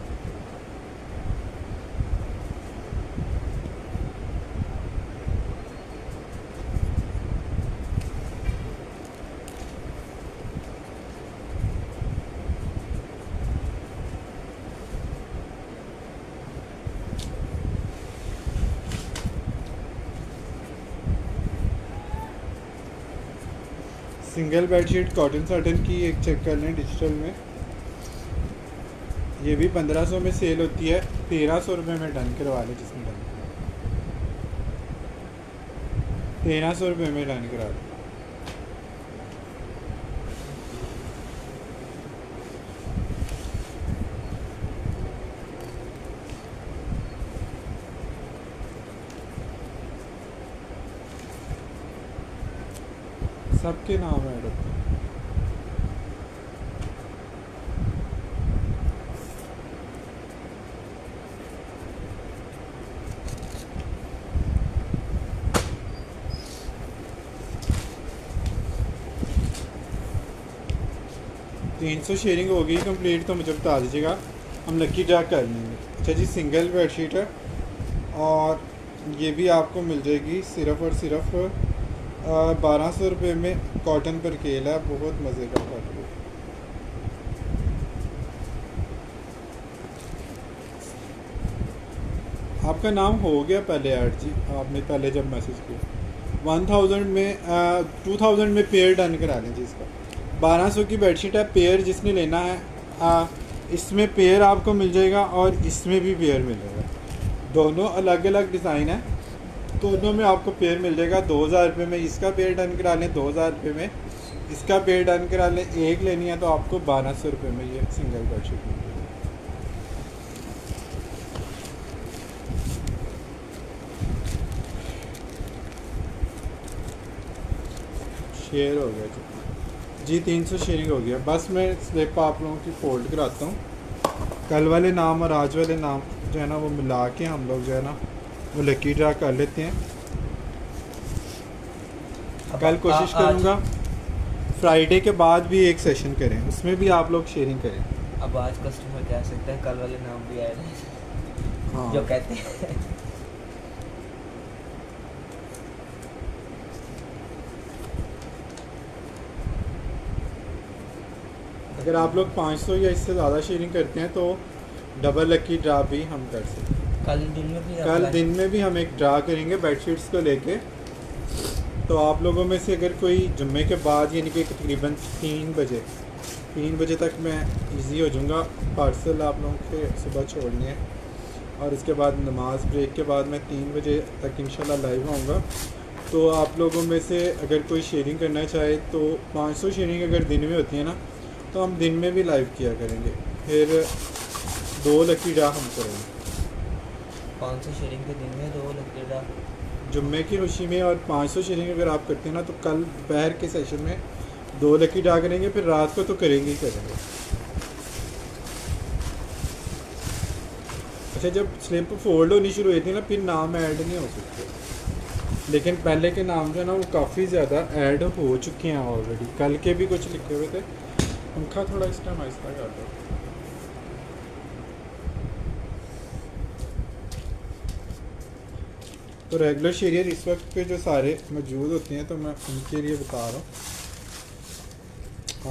सिंगल बेडशीट कॉटन साटन की एक चेक कर लें डिजिटल में, ये भी 1500 में सेल होती है। 1300 रुपये में डन करवा लें जिसमें डन, 1300 रुपये में डन करा लें। सबके नाम ऐड होते हैं। तीन सौ शेयरिंग हो गई कंप्लीट तो मुझे बता दीजिएगा, हम लकी ड्रा कर लेंगे। अच्छा जी, सिंगल बेडशीट है और ये भी आपको मिल जाएगी सिर्फ़ और सिर्फ 1200 रुपये में। कॉटन पर केल है, बहुत मज़े का फैब्रिक। आपका नाम हो गया पहले ऐड जी, आपने पहले जब मैसेज किया। 1000 में 2000 में पेयर डन करा लें जी इसका। 1200 की बेडशीट है, पेयर जिसने लेना है इसमें पेयर आपको मिल जाएगा और इसमें भी पेयर मिल जाएगा। दोनों अलग अलग डिज़ाइन है, दोनों में आपको पेयर मिल जाएगा। 2000 रुपये में इसका पेयर डन करा लें, 2000 रुपये में इसका पेयर डन करा लें। एक लेनी है तो आपको 1200 रुपये में ये सिंगल बेडशीट मिल जाएगी। शेयर हो गया जी, 300 शेयरिंग हो गया। बस मैं स्लिप आप लोगों की फ़ोल्ड कराता हूँ। कल वाले नाम और आज वाले नाम जो है ना वो मिला के हम लोग जो है ना वो लकी ड्रा कर लेते हैं। कल कोशिश करूँगा फ्राइडे के बाद भी एक सेशन करें, उसमें भी आप लोग शेयरिंग करें। अब आज कस्टमर कह सकते हैं कल वाले नाम भी आए हैं, हाँ जो कहते हैं। अगर आप लोग 500 या इससे ज़्यादा शेयरिंग करते हैं तो डबल लकी ड्रा भी हम कर सकते हैं। कल दिन में भी कल दिन में भी हम एक ड्रा करेंगे बेडशीट्स को लेके। तो आप लोगों में से अगर कोई जुम्मे के बाद यानी कि तकरीबन 3 बजे तक मैं इजी हो जाऊँगा, पार्सल आप लोगों के सुबह छोड़ने हैं और उसके बाद नमाज ब्रेक के बाद मैं 3 बजे तक इंशाल्लाह लाइव आऊँगा। तो आप लोगों में से अगर कोई शेयरिंग करना चाहे तो 500 शेयरिंग अगर दिन में होती है ना, तो हम दिन में भी लाइव किया करेंगे, फिर 2 लकी ड्रा हम करेंगे 500 शेयरिंग के दिन में 2 लगेगा। जुम्मे की खुशी में। और 500 शेयरिंग अगर आप करते हैं ना, तो कल दोपहर के सेशन में 2 लकी ड्रा करेंगे, फिर रात को तो करेंगे ही करेंगे। अच्छा, जब स्लिप फोल्ड होनी शुरू हुई थी ना, फिर नाम ऐड नहीं हो सकते, लेकिन पहले के नाम जो है ना वो काफ़ी ज़्यादा ऐड हो चुके हैं ऑलरेडी। कल के भी कुछ लिखे हुए थे। पंखा थोड़ा इस टाइम आहिस्ता कर दो। तो रेगुलर शेरियर इस वक्त पे जो सारे मौजूद होते हैं, तो मैं उनके लिए बता रहा हूँ।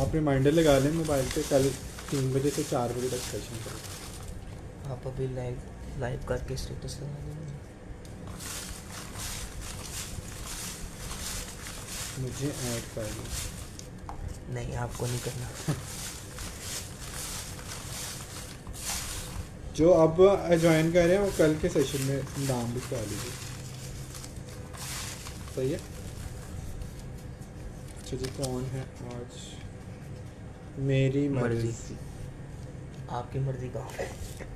आप रिमाइंडर लगा लें मोबाइल पे, कल 3 बजे से 4 बजे तक सेशन करें। आप अभी लाइव करके स्टेटस लगा देंगे। मुझे ऐड कर लो। नहीं, आपको नहीं करना। जो अब ज्वाइन कर रहे हैं वो कल के सेशन में नाम लिखवा लीजिए। सही है। अच्छा जी, कौन है आज? मेरी मर्जी। आपकी मर्जी का।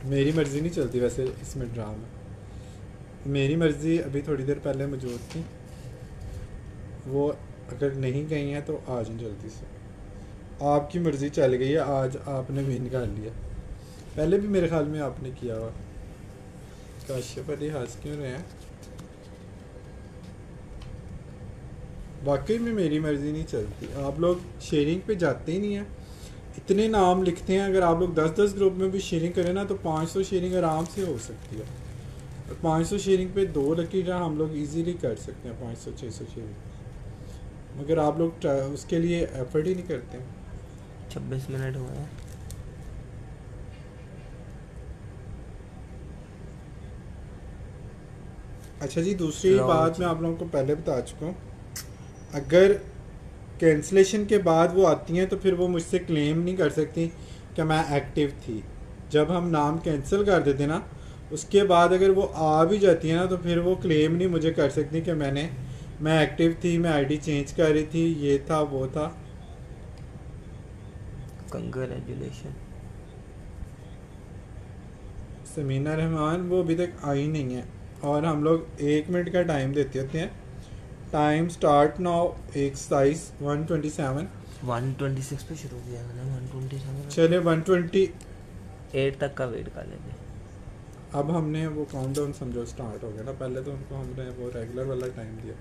मेरी मर्जी नहीं चलती वैसे इसमें ड्रामा। मेरी मर्जी अभी थोड़ी देर पहले मौजूद थी, वो अगर नहीं गई हैं तो आ जाएं जल्दी से। आपकी मर्जी चल गई है, आज आपने भी निकाल लिया। पहले भी मेरे ख्याल में आपने किया हुआ। काशिफ अली हंस क्यों रहे हैं? वाकई में मेरी मर्जी नहीं चलती। आप लोग शेयरिंग पे जाते ही नहीं हैं, इतने नाम लिखते हैं। अगर आप लोग 10-10 ग्रुप में भी शेयरिंग करें ना, तो 500 शेयरिंग आराम से हो सकती है। और 500 शेयरिंग पे 2 लकी ड्रा हम लोग इजीली कर सकते हैं, 500-600 शेयरिंग। मगर आप लोग उसके लिए एफर्ट ही नहीं करते। 26 मिनट हुए हैं। अच्छा जी, दूसरी बात मैं आप लोगों को पहले बता चुका हूँ, अगर कैंसिलेशन के बाद वो आती हैं तो फिर वो मुझसे क्लेम नहीं कर सकती कि मैं एक्टिव थी। जब हम नाम कैंसिल कर देते ना, उसके बाद अगर वो आ भी जाती है ना, तो फिर वो क्लेम नहीं मुझे कर सकती कि मैं एक्टिव थी, मैं आईडी चेंज कर रही थी, ये था वो था। कंग्रेचुलेशन। समीना रहमान वो अभी तक आई नहीं है, और हम लोग 1 मिनट का टाइम देते होते हैं। Time start now exercise 127। 126 पे शुरू किया मैंने, 127। चले 128 तक का वेट कर लेंगे। अब हमने वो काउंटडाउन समझो स्टार्ट हो गया ना, पहले तो उनको हमने वो रेगुलर वाला टाइम दिया।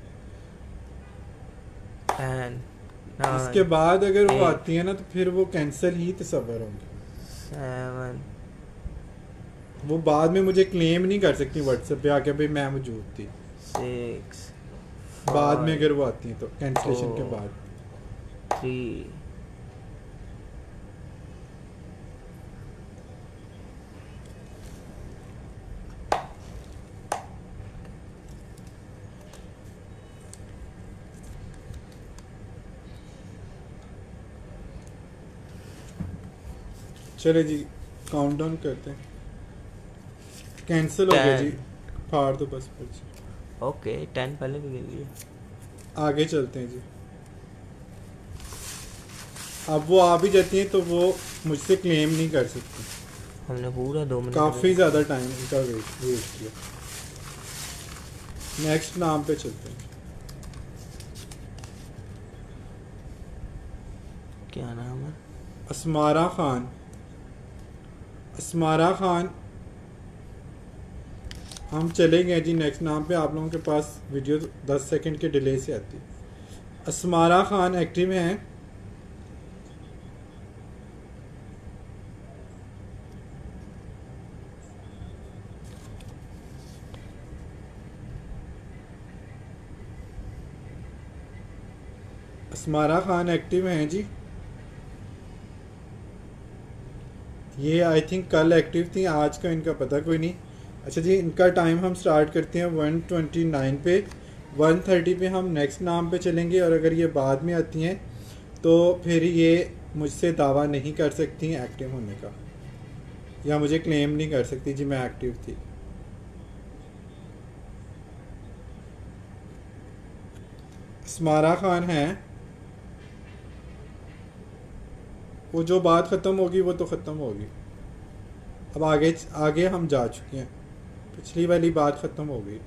10 इसके बाद अगर वो आती है ना, तो फिर वो कैंसिल ही तस्वर होंगे। 7 वो बाद में मुझे क्लेम नहीं कर सकती व्हाट्सएप पे आके भाई मैं मौजूद थी। 6 बाद में अगर वो आती है तो कैंसिलेशन के बाद। 3 चले जी, काउंटडाउन करते हैं। कैंसिल हो गया जी, फाड़ दो बस पर्ची। ओके 10 पहले भी गिर गई। आगे चलते हैं जी। अब वो आ भी जाती हैं तो वो मुझसे क्लेम नहीं कर सकती। हमने पूरा 2 मिनट काफ़ी ज़्यादा टाइम उनका वेस्ट किया। नेक्स्ट नाम पे चलते हैं। क्या नाम है? असमारा खान। असमारा खान, हम चले गए जी नेक्स्ट नाम पे। आप लोगों के पास वीडियो 10 सेकंड के डिले से आती है। असमारा खान एक्टिव में हैं। असमारा खान एक्टिव हैं जी। ये आई थिंक कल एक्टिव थी, आज का इनका पता कोई नहीं। अच्छा जी, इनका टाइम हम स्टार्ट करते हैं 129 पे। 130 पे हम नेक्स्ट नाम पे चलेंगे, और अगर ये बाद में आती हैं तो फिर ये मुझसे दावा नहीं कर सकती एक्टिव होने का, या मुझे क्लेम नहीं कर सकती जी मैं एक्टिव थी। स्मारा खान है, वो जो बात ख़त्म होगी वो तो ख़त्म होगी। अब आगे आगे हम जा चुके हैं, पिछली वाली बात ख़त्म हो गई।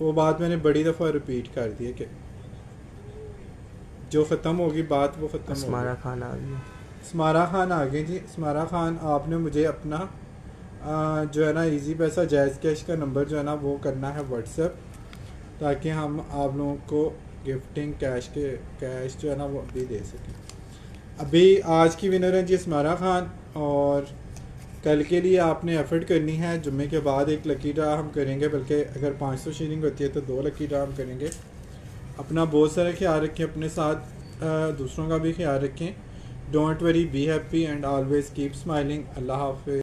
वो बात मैंने बड़ी दफ़ा रिपीट कर दी है कि जो ख़त्म होगी बात वो ख़त्म अस्मारा होगी। खान आ गई। स्मारा खान आ गए जी। स्मारा खान, आपने मुझे अपना जो है ना इजी पैसा जायज़ कैश का नंबर जो है ना वो करना है व्हाट्सएप, ताकि हम आप लोगों को गिफ्टिंग कैश जो है ना वो अभी दे सकें। अभी आज की विनर है जी स्मारा खान, और कल के लिए आपने एफर्ट करनी है। जुम्मे के बाद एक लकी ड्रा हम करेंगे, बल्कि अगर 500 शेयरिंग होती है तो 2 लकी ड्रा हम करेंगे। अपना बहुत सारा ख्याल रखें, अपने साथ दूसरों का भी ख्याल रखें। Don't worry, be happy and always keep smiling. अल्लाह हाफिज़।